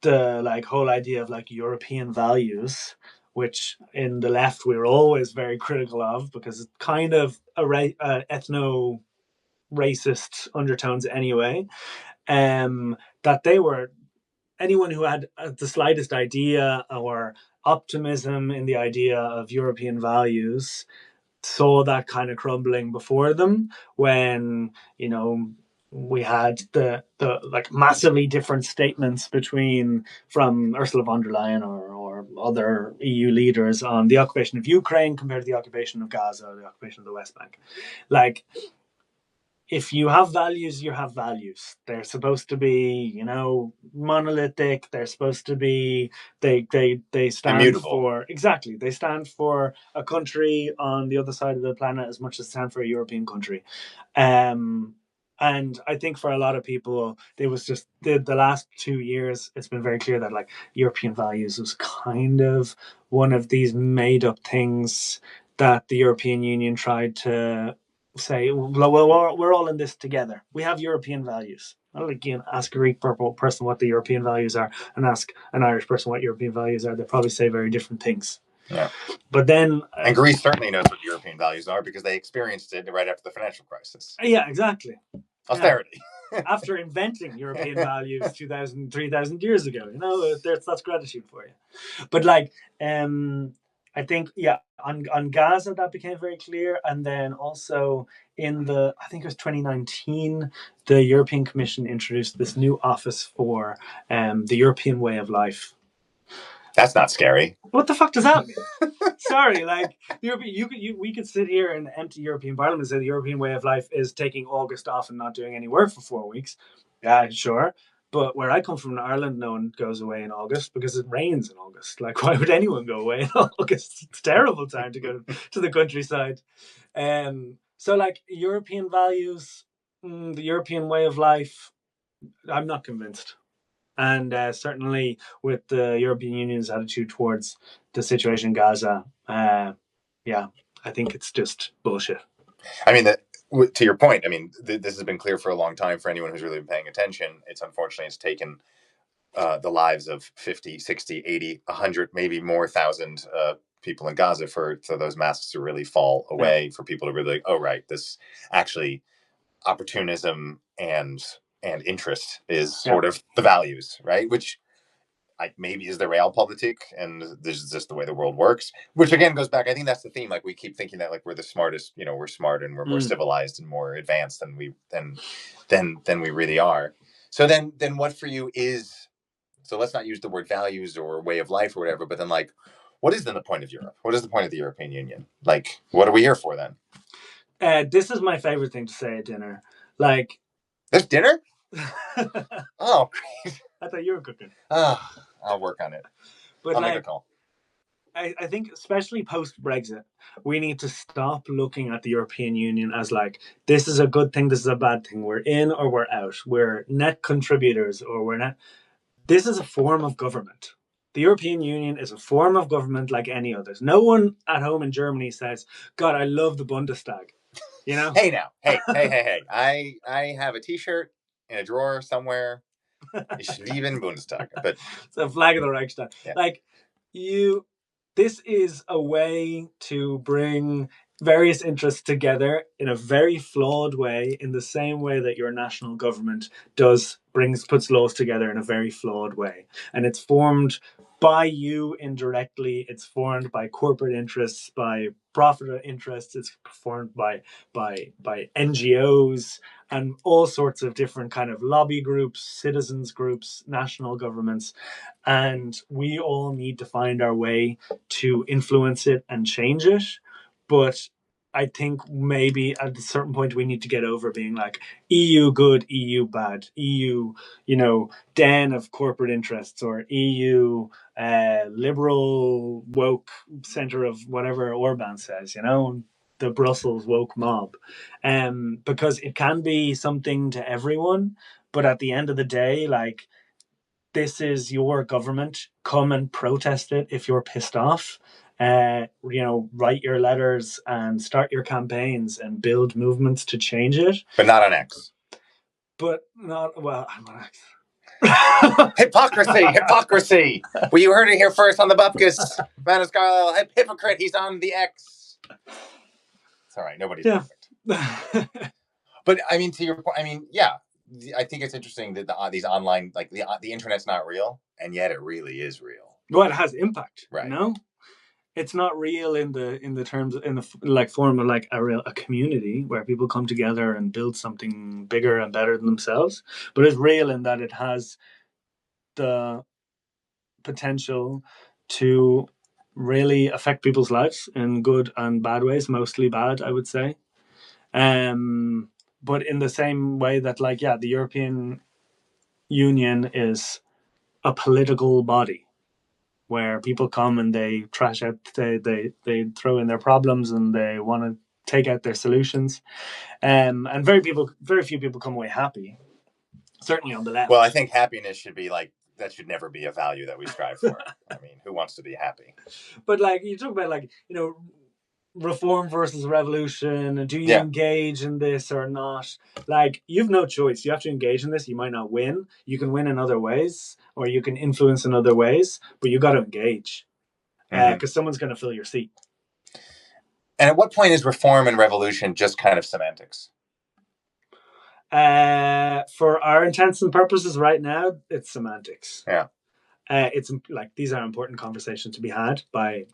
[SPEAKER 2] the whole idea of European values, which in the left we're always very critical of because it's kind of ethno racist undertones anyway, that they were, anyone who had the slightest idea or optimism in the idea of European values saw that kind of crumbling before them when, you know, we had the massively different statements from Ursula von der Leyen or other EU leaders on the occupation of Ukraine compared to the occupation of Gaza or the occupation of the West Bank. Like, if you have values, you have values. They're supposed to be, you know, monolithic. They're supposed to be, they stand
[SPEAKER 1] immutable.
[SPEAKER 2] For, exactly. They stand for a country on the other side of the planet as much as they stand for a European country. And I think for a lot of people, it was just the last 2 years, it's been very clear that European values was kind of one of these made up things that the European Union tried to say, well, we're all in this together. We have European values. Ask a Greek person what the European values are, and ask an Irish person what European values are. They'll probably say very different things.
[SPEAKER 1] Yeah.
[SPEAKER 2] But then...
[SPEAKER 1] and Greece certainly knows what European values are because they experienced it right after the financial crisis.
[SPEAKER 2] Yeah, exactly.
[SPEAKER 1] Austerity.
[SPEAKER 2] After inventing European values 2,000, 3,000 years ago. You know, that's gratitude for you. But I think, on Gaza, that became very clear. And then also I think it was 2019, the European Commission introduced this new office for the European way of life.
[SPEAKER 1] That's not scary.
[SPEAKER 2] What the fuck does that mean? Sorry, we could sit here in empty European Parliament and say the European way of life is taking August off and not doing any work for 4 weeks. Yeah, sure. But where I come from in Ireland, no one goes away in August because it rains in August. Why would anyone go away in August? It's a terrible time to go to the countryside. So European values, the European way of life, I'm not convinced. And certainly with the European Union's attitude towards the situation in Gaza, I think it's just bullshit.
[SPEAKER 1] I mean, to your point, I mean, this has been clear for a long time for anyone who's really been paying attention. Unfortunately, it's taken the lives of 50, 60, 80, 100, maybe more thousand people in Gaza for those masks to really fall away, for people to really, oh, right, this actually opportunism and interest is sort of the values, right? Which maybe is the realpolitik, and this is just the way the world works. Which again goes back. I think that's the theme. We keep thinking that we're the smartest. You know, we're smart and we're more civilized and more advanced than we really are. So then what for you is? So let's not use the word values or way of life or whatever. But then what is then the point of Europe? What is the point of the European Union? What are we here for then?
[SPEAKER 2] This is my favorite thing to say at dinner.
[SPEAKER 1] There's dinner? Oh, great.
[SPEAKER 2] I thought you were cooking.
[SPEAKER 1] I'll work on it.
[SPEAKER 2] But
[SPEAKER 1] I'll make a call.
[SPEAKER 2] I think especially post-Brexit, we need to stop looking at the European Union as this is a good thing, this is a bad thing. We're in or we're out. We're net contributors or we're not. This is a form of government. The European Union is a form of government like any others. No one at home in Germany says, God, I love the Bundestag. You know?
[SPEAKER 1] Hey now. Hey. I have a T-shirt in a drawer somewhere. Ich liebe Bundestag. But
[SPEAKER 2] it's a flag of the Reichstag. Yeah. This is a way to bring various interests together in a very flawed way, in the same way that your national government puts laws together in a very flawed way. And it's formed by you indirectly. It's formed by corporate interests, by profit interests. It's formed by NGOs and all sorts of different kind of lobby groups, citizens groups, national governments. And we all need to find our way to influence it and change it. But I think maybe at a certain point we need to get over being like EU good, EU bad, EU, den of corporate interests, or EU liberal woke center of whatever Orban says, the Brussels woke mob. Because it can be something to everyone, but at the end of the day, like, this is your government. Come and protest it if you're pissed off. Write your letters and start your campaigns and build movements to change it.
[SPEAKER 1] But not on X.
[SPEAKER 2] But not, well, I'm on X.
[SPEAKER 1] Hypocrisy. Well, you heard it here first on the Bupkes. Manus Carlisle, hypocrite. He's on the X. It's all right. Nobody's perfect. But I mean, to your point, yeah. I think it's interesting that these online, like the internet's not real, and yet it really is real.
[SPEAKER 2] Well, it has impact,
[SPEAKER 1] right?
[SPEAKER 2] It's not real in the terms, in the like form of like a community where people come together and build something bigger and better than themselves. But it's real in that it has the potential to really affect people's lives in good and bad ways, mostly bad, I would say. But in the same way that, like, the European Union is a political body where people come and they trash out, they throw in their problems and they want to take out their solutions. And very few people come away happy, certainly on the left.
[SPEAKER 1] Well, I think happiness should be like, that should never be a value that we strive for. I mean, who wants to be happy?
[SPEAKER 2] But like, you talk about, like, reform versus revolution. Do you engage in this or not? Like, you've no choice. You have to engage in this. You might not win. You can win in other ways, or you can influence in other ways, but you got to engage because someone's going to fill your seat.
[SPEAKER 1] And at what point is reform and revolution just kind of semantics?
[SPEAKER 2] For our intents and purposes right now, it's semantics.
[SPEAKER 1] Yeah.
[SPEAKER 2] It's like, these are important conversations to be had by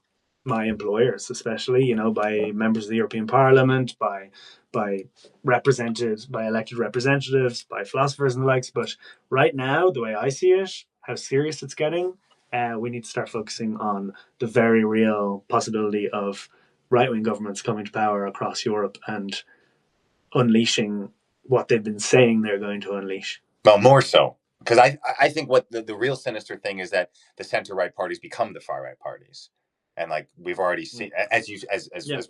[SPEAKER 2] my employers, especially, by members of the European Parliament, by elected representatives, by philosophers and the likes. But right now, the way I see it, how serious it's getting, we need to start focusing on the very real possibility of right-wing governments coming to power across Europe and unleashing what they've been saying they're going to unleash.
[SPEAKER 1] Well, more so. Because I think what the real sinister thing is that the center-right parties become the far-right parties. And like we've already seen, as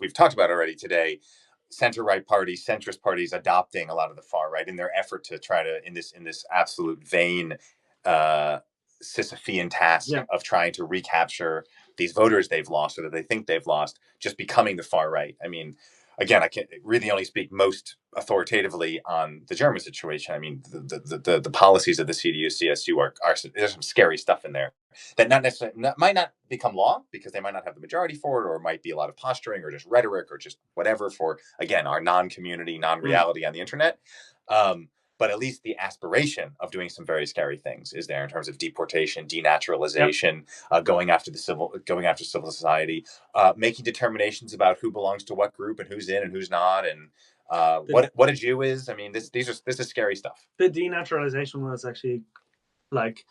[SPEAKER 1] we've talked about already today, center-right parties, centrist parties adopting a lot of the far right in their effort to try to, in this absolute vain Sisyphean task of trying to recapture these voters they've lost or that they think they've lost, just becoming the far right. I mean, again, I can really only speak most authoritatively on the German situation. I mean, the policies of the CDU-CSU are there's some scary stuff in there that might not become law because they might not have the majority for it, or it might be a lot of posturing or just rhetoric or just whatever for, again, our non-community, non-reality on the internet. But at least the aspiration of doing some very scary things is there in terms of deportation, denaturalization, going after civil society, making determinations about who belongs to what group and who's in and who's not, and what a Jew is. I mean, this is scary stuff.
[SPEAKER 2] The denaturalization was actually like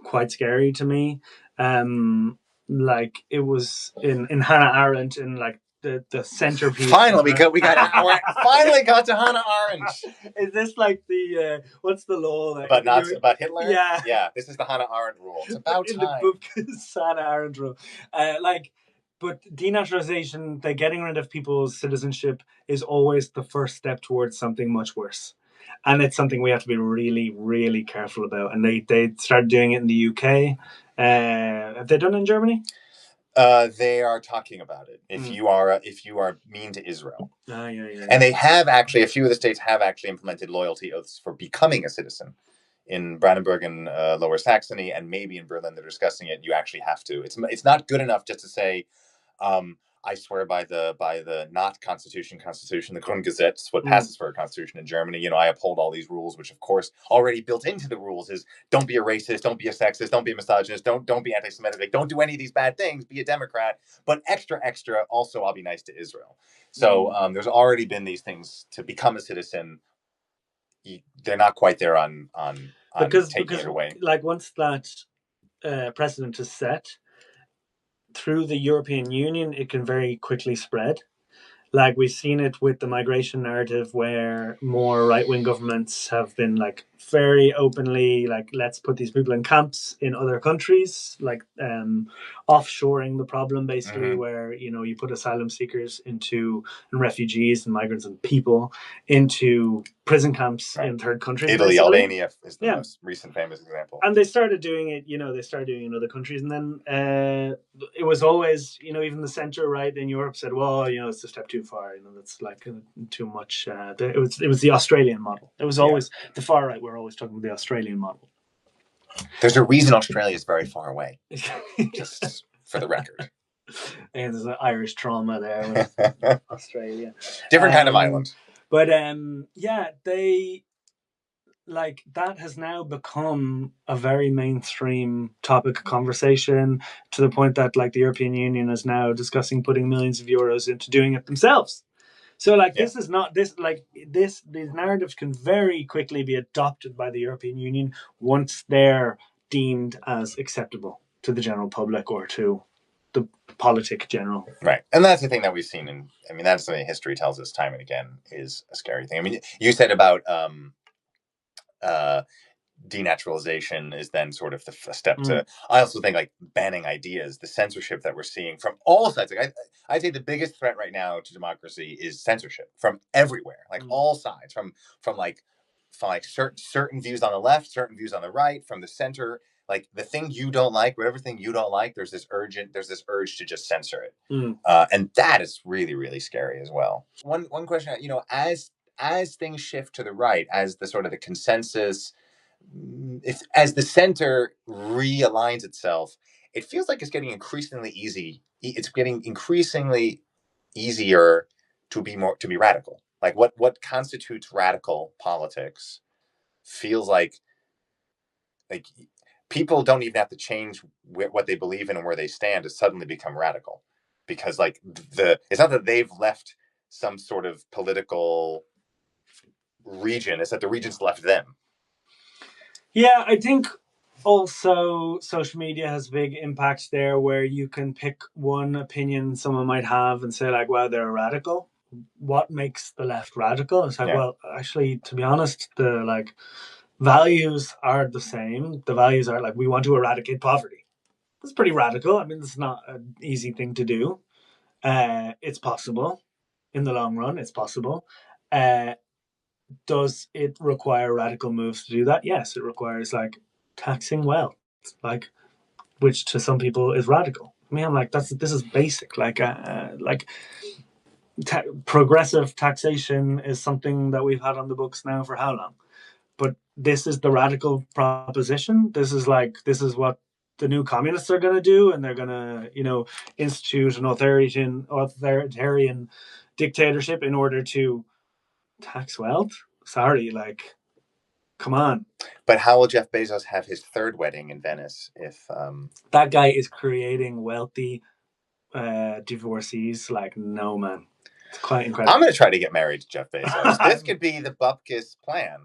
[SPEAKER 2] quite scary to me. Like it was in Hannah Arendt in like the centerpiece.
[SPEAKER 1] Finally, we finally got to Hannah Arendt.
[SPEAKER 2] Is this like the what's the law that
[SPEAKER 1] about Hitler?
[SPEAKER 2] Yeah.
[SPEAKER 1] This is the Hannah Arendt rule. It's about
[SPEAKER 2] in
[SPEAKER 1] time.
[SPEAKER 2] The Bupkes Hannah Arendt rule. But denaturalization, the getting rid of people's citizenship, is always the first step towards something much worse. And it's something we have to be really, really careful about. And they started doing it in the UK. Have they done it in Germany?
[SPEAKER 1] They are talking about it. If you are mean to Israel, and they have actually, a few of the states have actually implemented loyalty oaths for becoming a citizen. In Brandenburg and Lower Saxony, and maybe in Berlin, they're discussing it. You actually have to. It's not good enough just to say, I swear by the not constitution, the Grundgesetz, what passes for a constitution in Germany. I uphold all these rules, which of course already built into the rules is don't be a racist, don't be a sexist, don't be a misogynist, don't be anti-Semitic, don't do any of these bad things, be a Democrat, but extra, also I'll be nice to Israel. So there's already been these things to become a citizen. They're not quite there on taking it away.
[SPEAKER 2] Like once that precedent is set, through the European Union, it can very quickly spread. Like we've seen it with the migration narrative, where more right-wing governments have been like very openly like, let's put these people in camps in other countries, like offshoring the problem basically, where you put asylum seekers and refugees and migrants and people into prison camps in third countries.
[SPEAKER 1] Italy, basically. Albania is the most recent famous example.
[SPEAKER 2] And they started doing it, they started doing it in other countries. And then it was always, even the center right in Europe said, well, it's a step too far. That's like too much. It was the Australian model. It was always the far right. We're always talking about the Australian model.
[SPEAKER 1] There's a reason Australia is very far away, just for the record.
[SPEAKER 2] And there's an Irish trauma there with Australia.
[SPEAKER 1] Different kind of island.
[SPEAKER 2] But they... like that has now become a very mainstream topic of conversation, to the point that like the European Union is now discussing putting millions of euros into doing it themselves. So like this is not this like this these narratives can very quickly be adopted by the European Union once they're deemed as acceptable to the general public or to the politic general.
[SPEAKER 1] Right. And that's the thing that we've seen that's something history tells us time and again is a scary thing. You said about denaturalization is then sort of the step to. I also think like banning ideas, the censorship that we're seeing from all sides. Like I'd say the biggest threat right now to democracy is censorship from everywhere, like all sides, from certain views on the left, certain views on the right, from the center. Like the thing you don't like, whatever thing you don't like, there's this urge to just censor it, and that is really, really scary as well. One question, as things shift to the right, as the sort of the consensus, as the center realigns itself, it feels like it's getting increasingly easy. It's getting increasingly easier to be radical. Like what constitutes radical politics feels like people don't even have to change what they believe in and where they stand to suddenly become radical, because like it's not that they've left some sort of political region, it's that the region's left them.
[SPEAKER 2] Yeah, I think also social media has a big impact there, where you can pick one opinion someone might have and say like, well, they're a radical. What makes the left radical? It's like, well, actually, to be honest, the like values are the same. The values are like, we want to eradicate poverty. That's pretty radical. It's not an easy thing to do. It's possible in the long run. It's possible. Does it require radical moves to do that? Yes, it requires like taxing wealth, like, which to some people is radical. I'm like, this is basic. Like progressive taxation is something that we've had on the books now for how long? But this is the radical proposition. This is what the new communists are going to do, and they're going to, institute an authoritarian dictatorship in order to tax wealth. Sorry, like, come on.
[SPEAKER 1] But how will Jeff Bezos have his third wedding in Venice if
[SPEAKER 2] that guy is creating wealthy divorcees like no man? It's quite incredible.
[SPEAKER 1] I'm going to try to get married to Jeff Bezos. This could be the Bupkes plan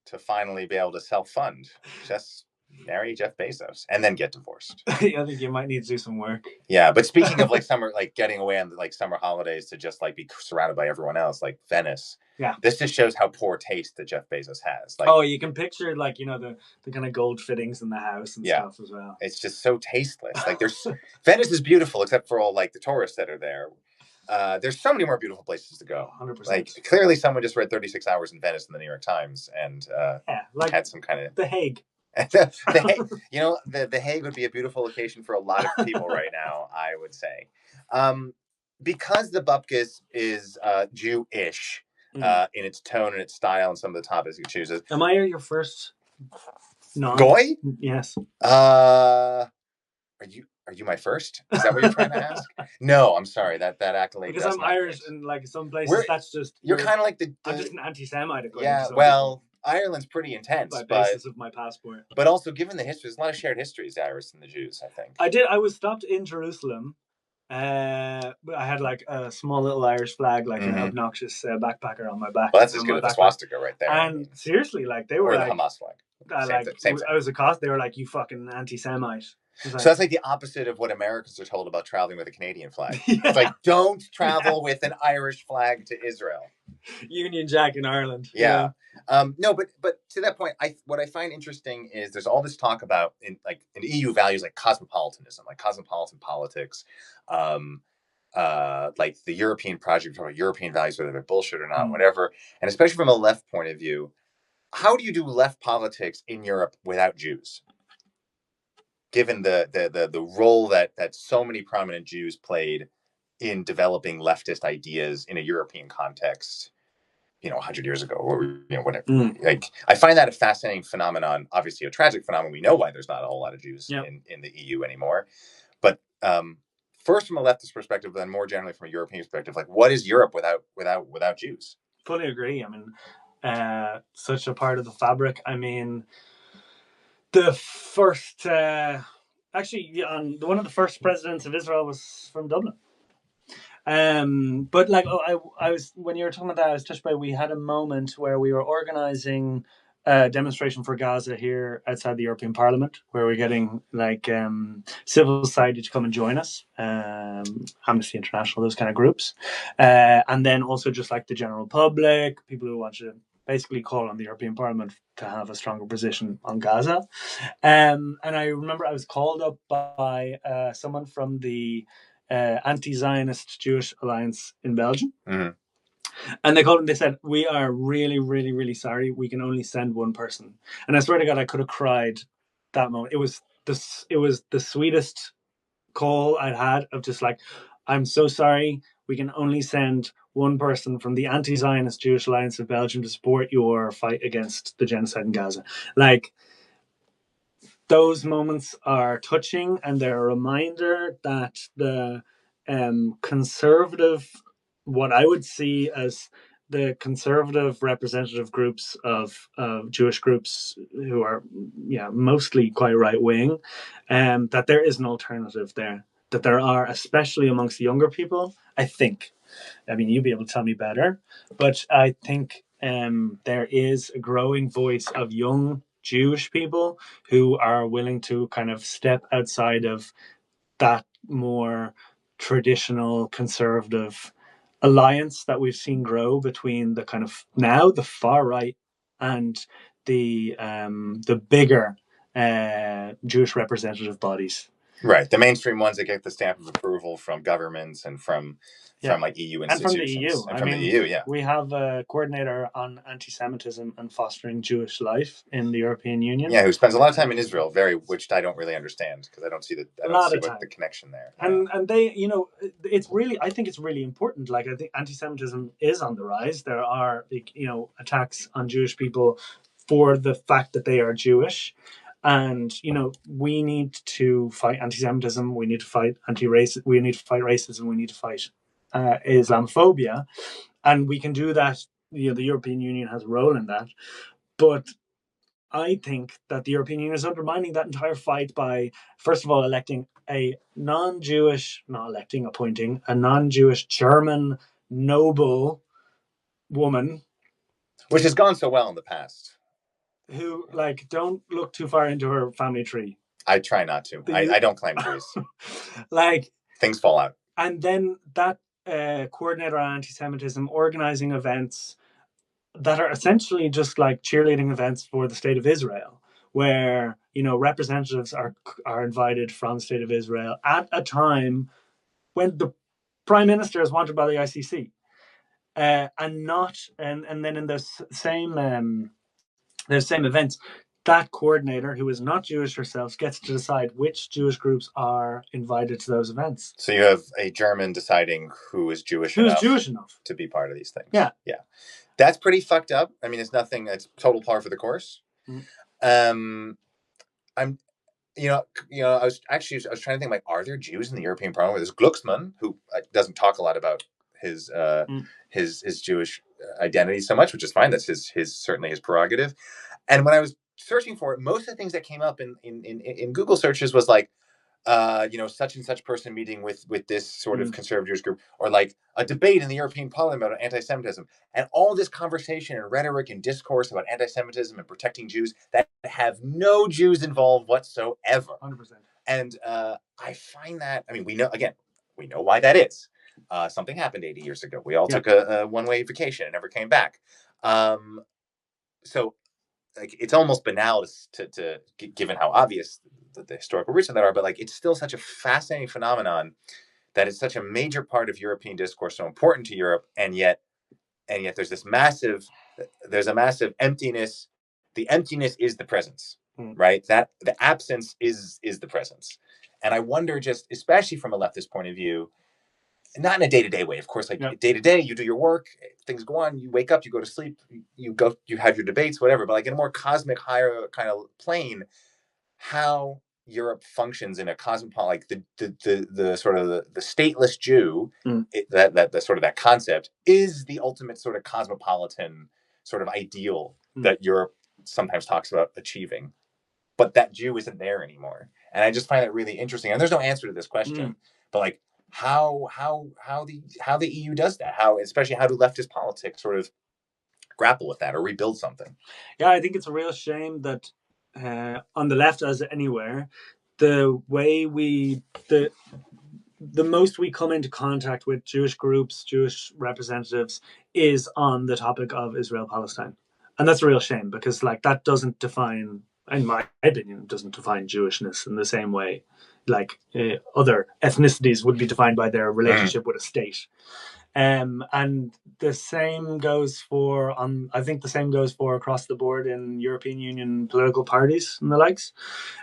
[SPEAKER 1] to finally be able to self-fund. Just marry Jeff Bezos and then get divorced.
[SPEAKER 2] I think you might need to do some work.
[SPEAKER 1] Yeah, but speaking of like summer, like getting away on like summer holidays to just like be surrounded by everyone else, like Venice.
[SPEAKER 2] Yeah,
[SPEAKER 1] this just shows how poor taste that Jeff Bezos has. Like,
[SPEAKER 2] you can picture like the kind of gold fittings in the house and stuff as well.
[SPEAKER 1] It's just so tasteless. Like Venice is beautiful except for all like the tourists that are there. There's so many more beautiful places to go.
[SPEAKER 2] 100%.
[SPEAKER 1] Like clearly, someone just read 36 Hours in Venice in the New York Times and had some kind of
[SPEAKER 2] The Hague.
[SPEAKER 1] the Hague would be a beautiful location for a lot of people right now, I would say, because the Bupkes is Jewish in its tone and its style and some of the topics it chooses.
[SPEAKER 2] Am I your first
[SPEAKER 1] Goy?
[SPEAKER 2] Yes.
[SPEAKER 1] Are you? Are you my first? Is that what you're trying to ask? No, I'm sorry. That accolade.
[SPEAKER 2] Because I'm Irish, and like some places, that's just
[SPEAKER 1] you're kind of like
[SPEAKER 2] I'm just an anti-Semite.
[SPEAKER 1] Yeah, well, Ireland's pretty intense
[SPEAKER 2] by basis of my passport.
[SPEAKER 1] But also, given the history, there's a lot of shared histories, the Irish and the Jews. I think
[SPEAKER 2] I was stopped in Jerusalem. I had like a small little Irish flag, like an obnoxious backpacker on my back.
[SPEAKER 1] Well, that's as good as a swastika right there.
[SPEAKER 2] And seriously, like they were
[SPEAKER 1] or
[SPEAKER 2] like
[SPEAKER 1] the Hamas flag.
[SPEAKER 2] Same thing. I was accosted. They were like, "You fucking anti-Semite."
[SPEAKER 1] So that's like the opposite of what Americans are told about traveling with a Canadian flag. It's like, don't travel with an Irish flag to Israel.
[SPEAKER 2] Union Jack in Ireland.
[SPEAKER 1] Yeah. No, but to that point, what I find interesting is there's all this talk about in EU values like cosmopolitanism, like cosmopolitan politics, like the European project, or European values, whether they're bullshit or not, whatever. And especially from a left point of view, how do you do left politics in Europe without Jews? Given the role that so many prominent Jews played in developing leftist ideas in a European context, 100 years ago, or whatever. Like, I find that a fascinating phenomenon. Obviously, a tragic phenomenon. We know why there's not a whole lot of Jews in the EU anymore. But first, from a leftist perspective, then more generally from a European perspective, like, what is Europe without Jews?
[SPEAKER 2] Fully agree. I mean, such a part of the fabric. I mean, the first, actually, one of the first presidents of Israel was from Dublin. But like, I was, when you were talking about that, I was touched by, we had a moment where we were organizing a demonstration for Gaza here outside the European Parliament, where we're getting like civil society to come and join us, Amnesty International, those kind of groups, and then also just like the general public, people who want to basically call on the European Parliament to have a stronger position on Gaza. And I remember I was called up by someone from the anti-Zionist Jewish Alliance in Belgium. And they called and they said, "We are really, really, really sorry. We can only send one person." And I swear to God, I could have cried that moment. It was the sweetest call I'd had of just like, "I'm so sorry. We can only send one person from the anti-Zionist Jewish Alliance of Belgium to support your fight against the genocide in Gaza." Like, those moments are touching, and they're a reminder that the conservative, what I would see as the conservative representative groups of Jewish groups who are mostly quite right-wing, that there is an alternative there, that there are, especially amongst the younger people, I think. I mean, you'll be able to tell me better, but I think there is a growing voice of young Jewish people who are willing to kind of step outside of that more traditional conservative alliance that we've seen grow between the kind of now the far right and the bigger Jewish representative bodies.
[SPEAKER 1] Right, the mainstream ones that get the stamp of approval from governments and from like EU institutions.
[SPEAKER 2] And from the EU. We have a coordinator on anti-Semitism and fostering Jewish life in the European Union.
[SPEAKER 1] Yeah, who spends a lot of time in Israel, which I don't really understand, because I don't see what the connection there.
[SPEAKER 2] And they, it's really, I think it's really important. Like, I think anti-Semitism is on the rise. There are, attacks on Jewish people for the fact that they are Jewish. And, we need to fight anti-Semitism. We need to fight anti-racism. We need to fight racism. We need to fight Islamophobia. And we can do that. The European Union has a role in that. But I think that the European Union is undermining that entire fight by, first of all, appointing a non-Jewish German noble woman.
[SPEAKER 1] Which has gone so well in the past.
[SPEAKER 2] Who, like, don't look too far into her family tree.
[SPEAKER 1] I try not to. I don't claim Jews.
[SPEAKER 2] Like,
[SPEAKER 1] things fall out.
[SPEAKER 2] And then that coordinator on anti-Semitism organizing events that are essentially just like cheerleading events for the state of Israel, where representatives are invited from the state of Israel at a time when the prime minister is wanted by the ICC, and then in the same events, that coordinator, who is not Jewish herself, gets to decide which Jewish groups are invited to those events.
[SPEAKER 1] So you have a German deciding who is Jewish enough to be part of these things.
[SPEAKER 2] Yeah.
[SPEAKER 1] That's pretty fucked up. I mean, it's total par for the course. I was trying to think, like, are there Jews in the European Parliament? There's Glucksmann, who doesn't talk a lot about his Jewish identity so much, which is fine. That's his certainly his prerogative. And when I was searching for it, most of the things that came up in Google searches was like, such and such person meeting with this sort of conservative Jewish group, or like a debate in the European Parliament on anti-Semitism, and all this conversation and rhetoric and discourse about anti-Semitism and protecting Jews that have no Jews involved whatsoever.
[SPEAKER 2] 100%.
[SPEAKER 1] And I find that, we know why that is. Something happened 80 years ago. We all took a one-way vacation and never came back. So like, it's almost banal to given how obvious the historical roots of that are, but like, it's still such a fascinating phenomenon that it's such a major part of European discourse, so important to Europe, and yet there's a massive emptiness. The emptiness is the presence, right? That the absence is the presence. And I wonder, just especially from a leftist point of view, not in a day-to-day way, of course, like day-to-day, you do your work, things go on, you wake up, you go to sleep, you have your debates, whatever, but like in a more cosmic, higher kind of plane, how Europe functions in a cosmopolitan, like the sort of the stateless Jew, that sort of that concept is the ultimate sort of cosmopolitan sort of ideal that Europe sometimes talks about achieving, but that Jew isn't there anymore. And I just find that really interesting. And there's no answer to this question, but like, how the EU does that, especially how do leftist politics sort of grapple with that or rebuild something?
[SPEAKER 2] Yeah, I think it's a real shame that on the left, as anywhere, the way the most we come into contact with Jewish groups, Jewish representatives, is on the topic of Israel-Palestine. And that's a real shame, because like, that doesn't define, in my opinion, doesn't define Jewishness in the same way like other ethnicities would be defined by their relationship with a state. And the same goes for across the board in European Union political parties and the likes.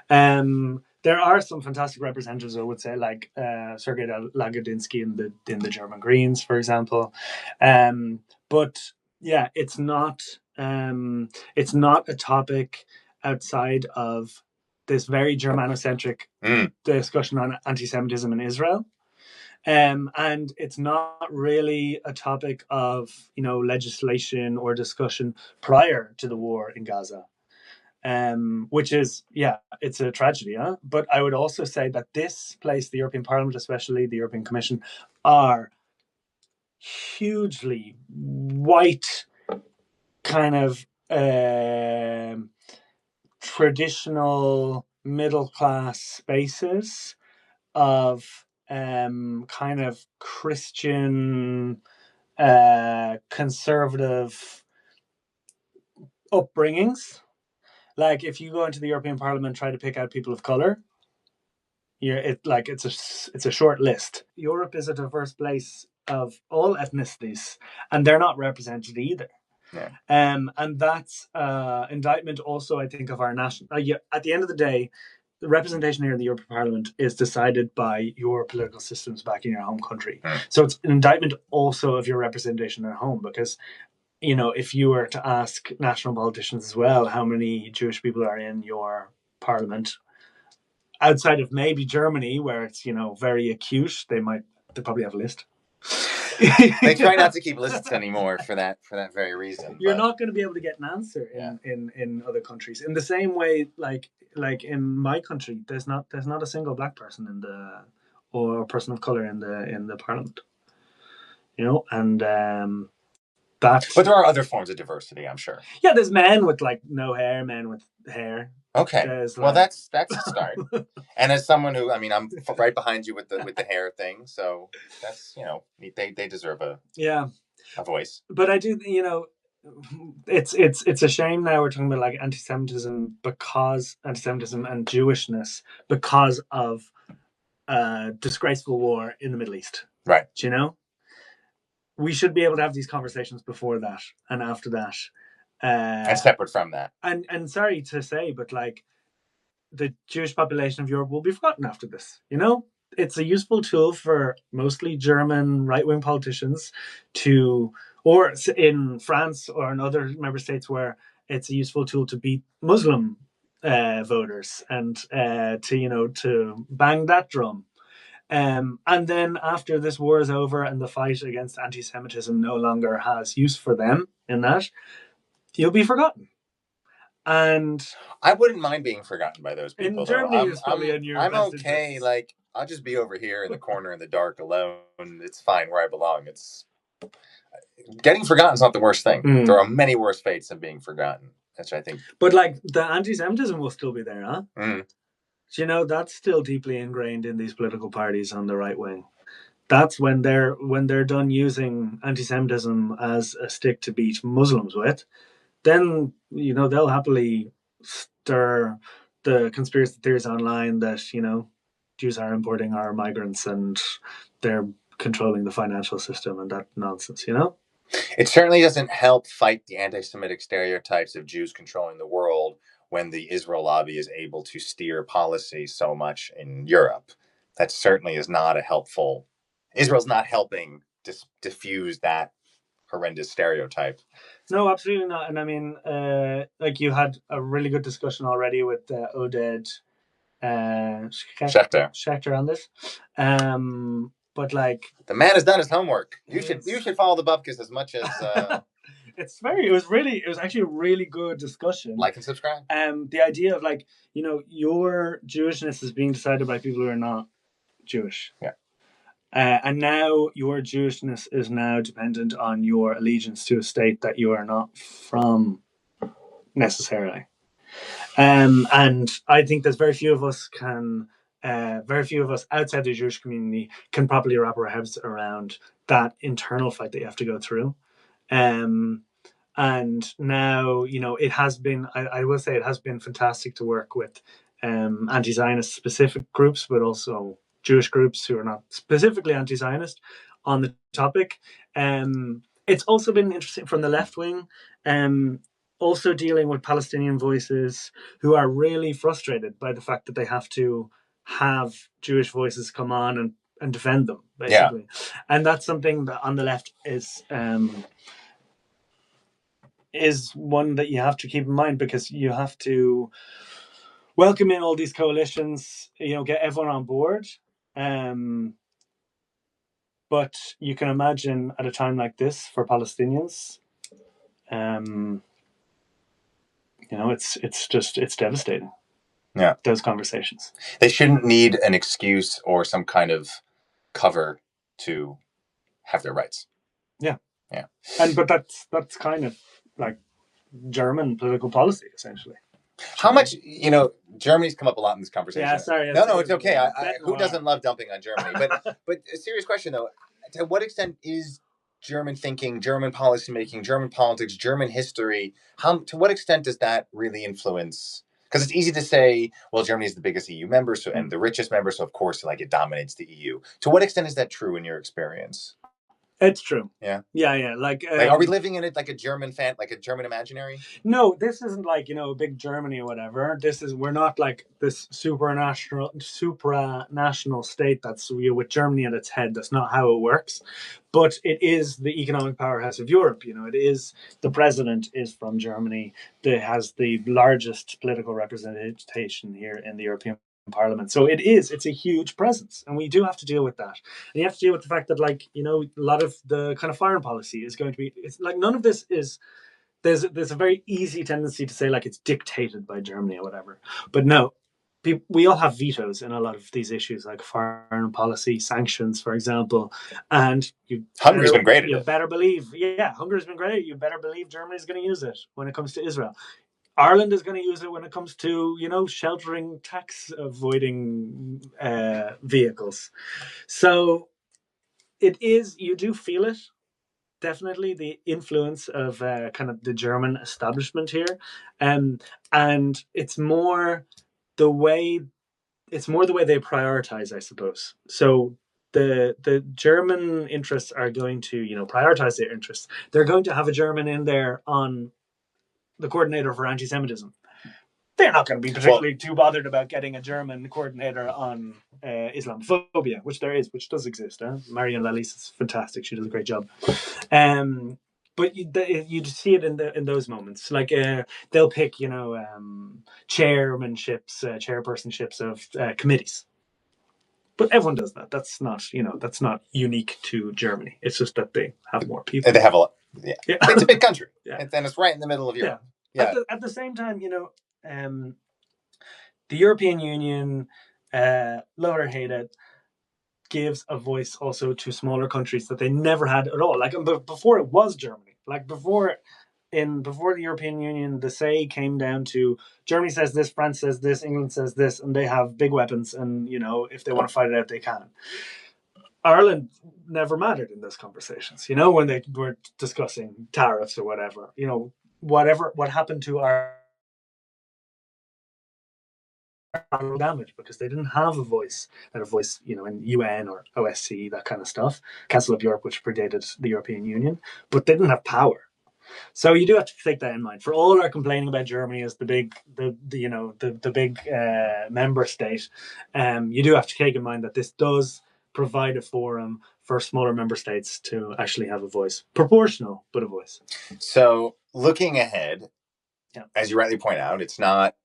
[SPEAKER 2] There are some fantastic representatives, I would say, like Sergei Lagodinsky in the German Greens, for example. But yeah, it's not a topic outside of this very Germanocentric discussion on anti-Semitism in Israel. And it's not really a topic of, legislation or discussion prior to the war in Gaza, which is, it's a tragedy. But I would also say that this place, the European Parliament, especially the European Commission, are hugely white, kind of traditional middle-class spaces of kind of Christian conservative upbringings. Like, if you go into the European Parliament, try to pick out people of color, it's a short list. Europe is a diverse place of all ethnicities, and they're not represented either.
[SPEAKER 1] Yeah.
[SPEAKER 2] And that's indictment also, I think, of our national. At the end of the day, the representation here in the European Parliament is decided by your political systems back in your home country. So it's an indictment also of your representation at home, because, if you were to ask national politicians as well, how many Jewish people are in your parliament, outside of maybe Germany, where it's, very acute, they probably have a list.
[SPEAKER 1] They try not to keep lists anymore for that very reason.
[SPEAKER 2] You're not going to be able to get an answer in other countries. In the same way, like in my country, there's not a single black person or person of color in the parliament. And that.
[SPEAKER 1] But there are other forms of diversity, I'm sure.
[SPEAKER 2] Yeah, there's men with like no hair, men with hair.
[SPEAKER 1] Okay. Well, that's a start. And as someone who, I'm right behind you with the hair thing, so that's, they deserve a voice.
[SPEAKER 2] But I do, it's a shame now we're talking about like anti-Semitism and Jewishness because of disgraceful war in the Middle East.
[SPEAKER 1] Right.
[SPEAKER 2] We should be able to have these conversations before that and after that.
[SPEAKER 1] And separate from that.
[SPEAKER 2] And sorry to say, but like, the Jewish population of Europe will be forgotten after this. It's a useful tool for mostly German right-wing politicians or in France or in other member states where it's a useful tool to beat Muslim voters and to bang that drum. And then after this war is over and the fight against anti-Semitism no longer has use for them in that, you'll be forgotten. And
[SPEAKER 1] I wouldn't mind being forgotten by those people.
[SPEAKER 2] In Germany, it's probably in your
[SPEAKER 1] I'm
[SPEAKER 2] best
[SPEAKER 1] okay.
[SPEAKER 2] interests.
[SPEAKER 1] Like, I'll just be over here in the corner in the dark alone. It's fine where I belong. It's getting forgotten is not the worst thing. There are many worse fates than being forgotten. Which I think.
[SPEAKER 2] But like the anti-Semitism will still be there, huh? So, that's still deeply ingrained in these political parties on the right wing. That's when they're done using anti-Semitism as a stick to beat Muslims with, then they'll happily stir the conspiracy theories online that Jews are importing our migrants and they're controlling the financial system and that nonsense.
[SPEAKER 1] It certainly doesn't help fight the anti-Semitic stereotypes of Jews controlling the world when the Israel lobby is able to steer policy so much in Europe. That certainly is not a helpful. Israel's not helping diffuse that horrendous stereotype.
[SPEAKER 2] No, absolutely not. And I mean, you had a really good discussion already with Oded Schechter on this. But like,
[SPEAKER 1] the man has done his homework. You should follow the Bupkes as much as.
[SPEAKER 2] It was actually a really good discussion.
[SPEAKER 1] Like and subscribe.
[SPEAKER 2] The idea of your Jewishness is being decided by people who are not Jewish.
[SPEAKER 1] Yeah.
[SPEAKER 2] And now your Jewishness is now dependent on your allegiance to a state that you are not from necessarily. And I think there's very few of us outside the Jewish community can properly wrap our heads around that internal fight that you have to go through. And now, it has been, I will say it has been fantastic to work with anti-Zionist specific groups, but also Jewish groups who are not specifically anti-Zionist on the topic. It's also been interesting from the left wing, also dealing with Palestinian voices who are really frustrated by the fact that they have to have Jewish voices come on and defend them, basically. Yeah. And that's something that on the left is one that you have to keep in mind, because you have to welcome in all these coalitions, get everyone on board. But you can imagine at a time like this for Palestinians, it's devastating.
[SPEAKER 1] Yeah.
[SPEAKER 2] Those conversations.
[SPEAKER 1] They shouldn't need an excuse or some kind of cover to have their rights.
[SPEAKER 2] Yeah.
[SPEAKER 1] Yeah.
[SPEAKER 2] But that's kind of like German political policy, essentially.
[SPEAKER 1] How much, Germany's come up a lot in this conversation.
[SPEAKER 2] Yeah, sorry.
[SPEAKER 1] No, it's okay. Who doesn't love dumping on Germany? But a serious question, though. To what extent is German thinking, German policymaking, German politics, German history, to what extent does that really influence? Because it's easy to say, well, Germany is the biggest EU member and the richest member, so of course, it dominates the EU. To what extent is that true in your experience?
[SPEAKER 2] It's true.
[SPEAKER 1] Yeah.
[SPEAKER 2] Yeah.
[SPEAKER 1] Are we living in it like a German like a German imaginary?
[SPEAKER 2] No, this isn't a big Germany or whatever. We're not like this supranational state that's with Germany at its head. That's not how it works. But it is the economic powerhouse of Europe. It is, the president is from Germany. It has the largest political representation here in the European Parliament. So it's a huge presence, and we do have to deal with that. And you have to deal with the fact that a lot of the kind of foreign policy is going to be, it's like none of this is, there's a very easy tendency to say it's dictated by Germany or whatever. But no, we all have vetoes in a lot of these issues, like foreign policy, sanctions, for example. And
[SPEAKER 1] Hungary's been great at it.
[SPEAKER 2] You better believe, Hungary's been great. You better believe Germany's going to use it when it comes to Israel. Ireland is going to use it when it comes to, sheltering tax avoiding vehicles. So you do feel it, definitely, the influence of kind of the German establishment here. And it's more the way they prioritize, I suppose. So the German interests are going to, prioritize their interests. They're going to have a German in there on the coordinator for anti-Semitism. They're not going to be particularly too bothered about getting a German coordinator on Islamophobia, which does exist. Marion Lalise is fantastic. She does a great job. But you see it in those moments. Like they'll pick, chairpersonships of committees. But everyone does that. That's not unique to Germany. It's just that they have more people.
[SPEAKER 1] They have a lot. Yeah. It's a big country. Yeah. And it's right in the middle of Europe.
[SPEAKER 2] Yeah. At the same time, the European Union, love it or hate it, gives a voice also to smaller countries that they never had at all. Like before it was Germany. Like before the European Union, the say came down to Germany says this, France says this, England says this, and they have big weapons, and if they want to fight it out, they can. Ireland never mattered in those conversations, when they were discussing tariffs or whatever. What happened to our damage because they didn't have a voice, in UN or OSCE, that kind of stuff, Council of Europe, which predated the European Union, but they didn't have power. So you do have to take that in mind. For all our complaining about Germany as the big member state, you do have to take in mind that this does provide a forum for smaller member states to actually have a voice, proportional, but a voice.
[SPEAKER 1] So looking ahead, as you rightly point out, it's not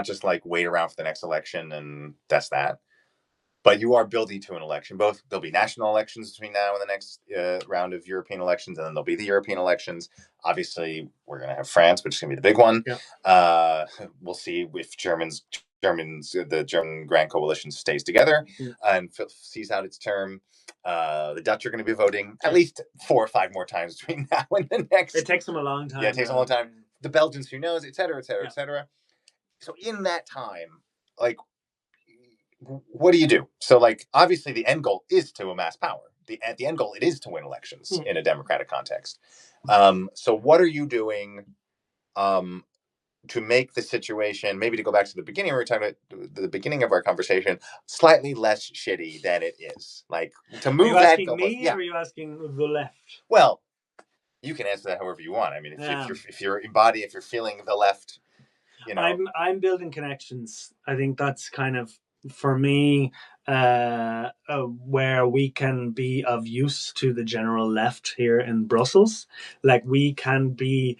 [SPEAKER 1] just like wait around for the next election and that's that. But you are building to an election. There'll be national elections between now and the next round of European elections, and then there'll be the European elections. Obviously, we're going to have France, which is going to be the big one. Yeah. We'll see if the German Grand Coalition stays together and sees out its term. The Dutch are going to be voting at least 4 or 5 more times between now and the next.
[SPEAKER 2] It takes them a long time.
[SPEAKER 1] Yeah, it takes them a long time. The Belgians, who knows, et cetera, et cetera, et cetera. So in that time, like, what do you do? So, like, obviously the end goal is to amass power. The end goal, it is to win elections in a democratic context. So what are you doing to make the situation, maybe to go back to the beginning, we were talking about the beginning of our conversation, slightly less shitty than it is? Like, to move that...
[SPEAKER 2] Are you asking me, or are you asking the left?
[SPEAKER 1] Well, you can answer that however you want. I mean, if you're feeling the left,
[SPEAKER 2] I'm building connections. I think that's kind of, for me, where we can be of use to the general left here in Brussels. Like, we can be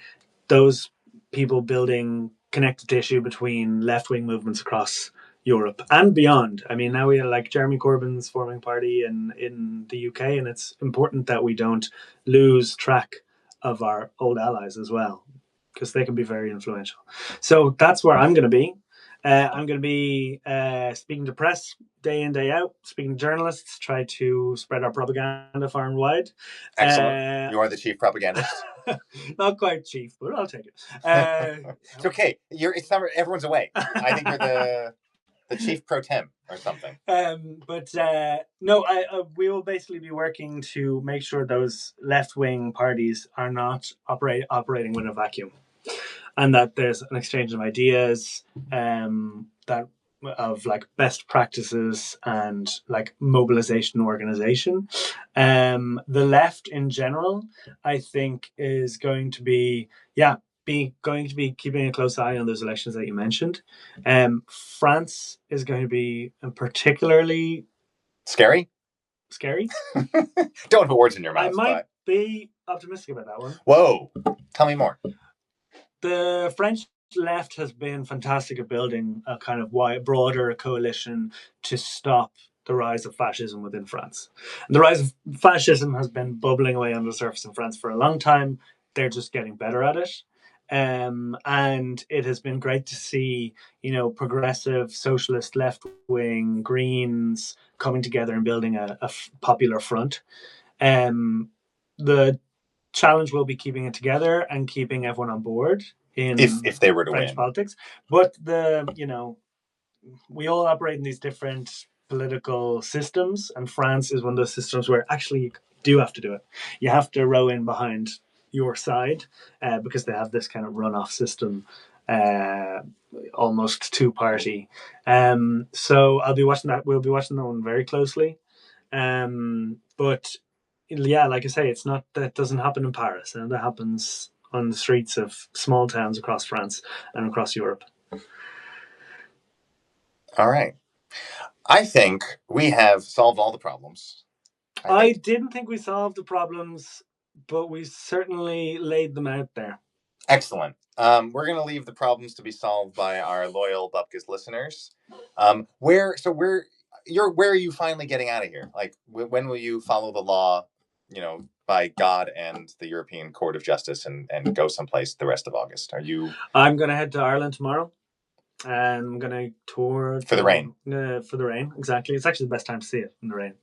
[SPEAKER 2] those people building connective tissue between left-wing movements across Europe and beyond. I mean, now we have, like, Jeremy Corbyn's forming party in the UK, and it's important that we don't lose track of our old allies as well, because they can be very influential. So that's where I'm going to be. I'm going to be speaking to press day in, day out, speaking to journalists, try to spread our propaganda far and wide.
[SPEAKER 1] Excellent. You are the chief propagandist.
[SPEAKER 2] Not quite chief, but I'll take it.
[SPEAKER 1] It's okay. It's not, everyone's away. I think you're the chief pro tem or something.
[SPEAKER 2] No, we will basically be working to make sure those left-wing parties are not operating with a vacuum, and that there's an exchange of ideas, that of like best practices and like mobilization organization. The left in general, I think, is going to be keeping a close eye on those elections that you mentioned. France is going to be particularly
[SPEAKER 1] scary. Don't put words in your mouth.
[SPEAKER 2] I might be optimistic about that one.
[SPEAKER 1] Whoa, tell me more.
[SPEAKER 2] The French left has been fantastic at building a kind of broader coalition to stop the rise of fascism within France. And the rise of fascism has been bubbling away under the surface in France for a long time. They're just getting better at it. And it has been great to see, progressive, socialist, left-wing, Greens coming together and building a popular front. The challenge will be keeping it together and keeping everyone on board in
[SPEAKER 1] if they were to
[SPEAKER 2] French
[SPEAKER 1] win
[SPEAKER 2] politics. But we all operate in these different political systems, and France is one of those systems where actually you do have to do it. You have to row in behind your side, because they have this kind of runoff system, almost two-party. So I'll be watching that. We'll be watching that one very closely. But yeah, like I say, that doesn't happen in Paris, and that happens on the streets of small towns across France and across Europe.
[SPEAKER 1] All right. I think we have solved all the problems.
[SPEAKER 2] I didn't think we solved the problems but we certainly laid them out there.
[SPEAKER 1] Excellent. We're going to leave the problems to be solved by our loyal Bupkes listeners. Where are you finally getting out of here? Like, when will you follow the law, by God and the European Court of Justice and go someplace the rest of August?
[SPEAKER 2] I'm going to head to Ireland tomorrow. And I'm going to tour...
[SPEAKER 1] For the rain.
[SPEAKER 2] For the rain, exactly. It's actually the best time to see it, in the rain.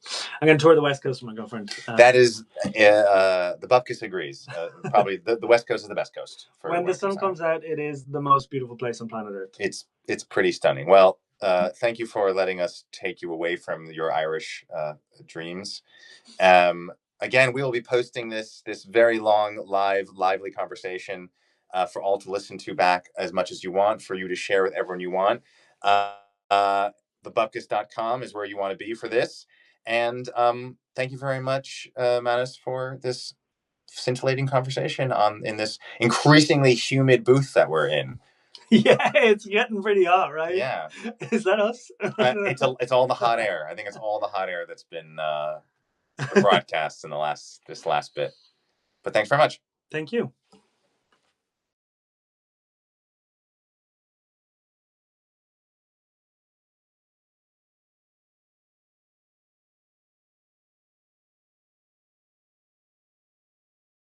[SPEAKER 2] I'm going to tour the West Coast with my girlfriend.
[SPEAKER 1] That is... the Bupkes agrees. Probably the West Coast is the best coast.
[SPEAKER 2] When the sun comes out, it is the most beautiful place on planet Earth.
[SPEAKER 1] It's pretty stunning. Well, thank you for letting us take you away from your Irish dreams. Again, we will be posting this very long, lively conversation for all to listen to back as much as you want, for you to share with everyone you want. Thebupkes.com is where you want to be for this. And thank you very much, Manus, for this scintillating conversation in this increasingly humid booth that we're in.
[SPEAKER 2] Yeah, it's getting pretty hot, right?
[SPEAKER 1] Yeah.
[SPEAKER 2] Is that us?
[SPEAKER 1] It's all the hot air. I think it's all the hot air that's been broadcast in this last bit. But thanks very much.
[SPEAKER 2] Thank you.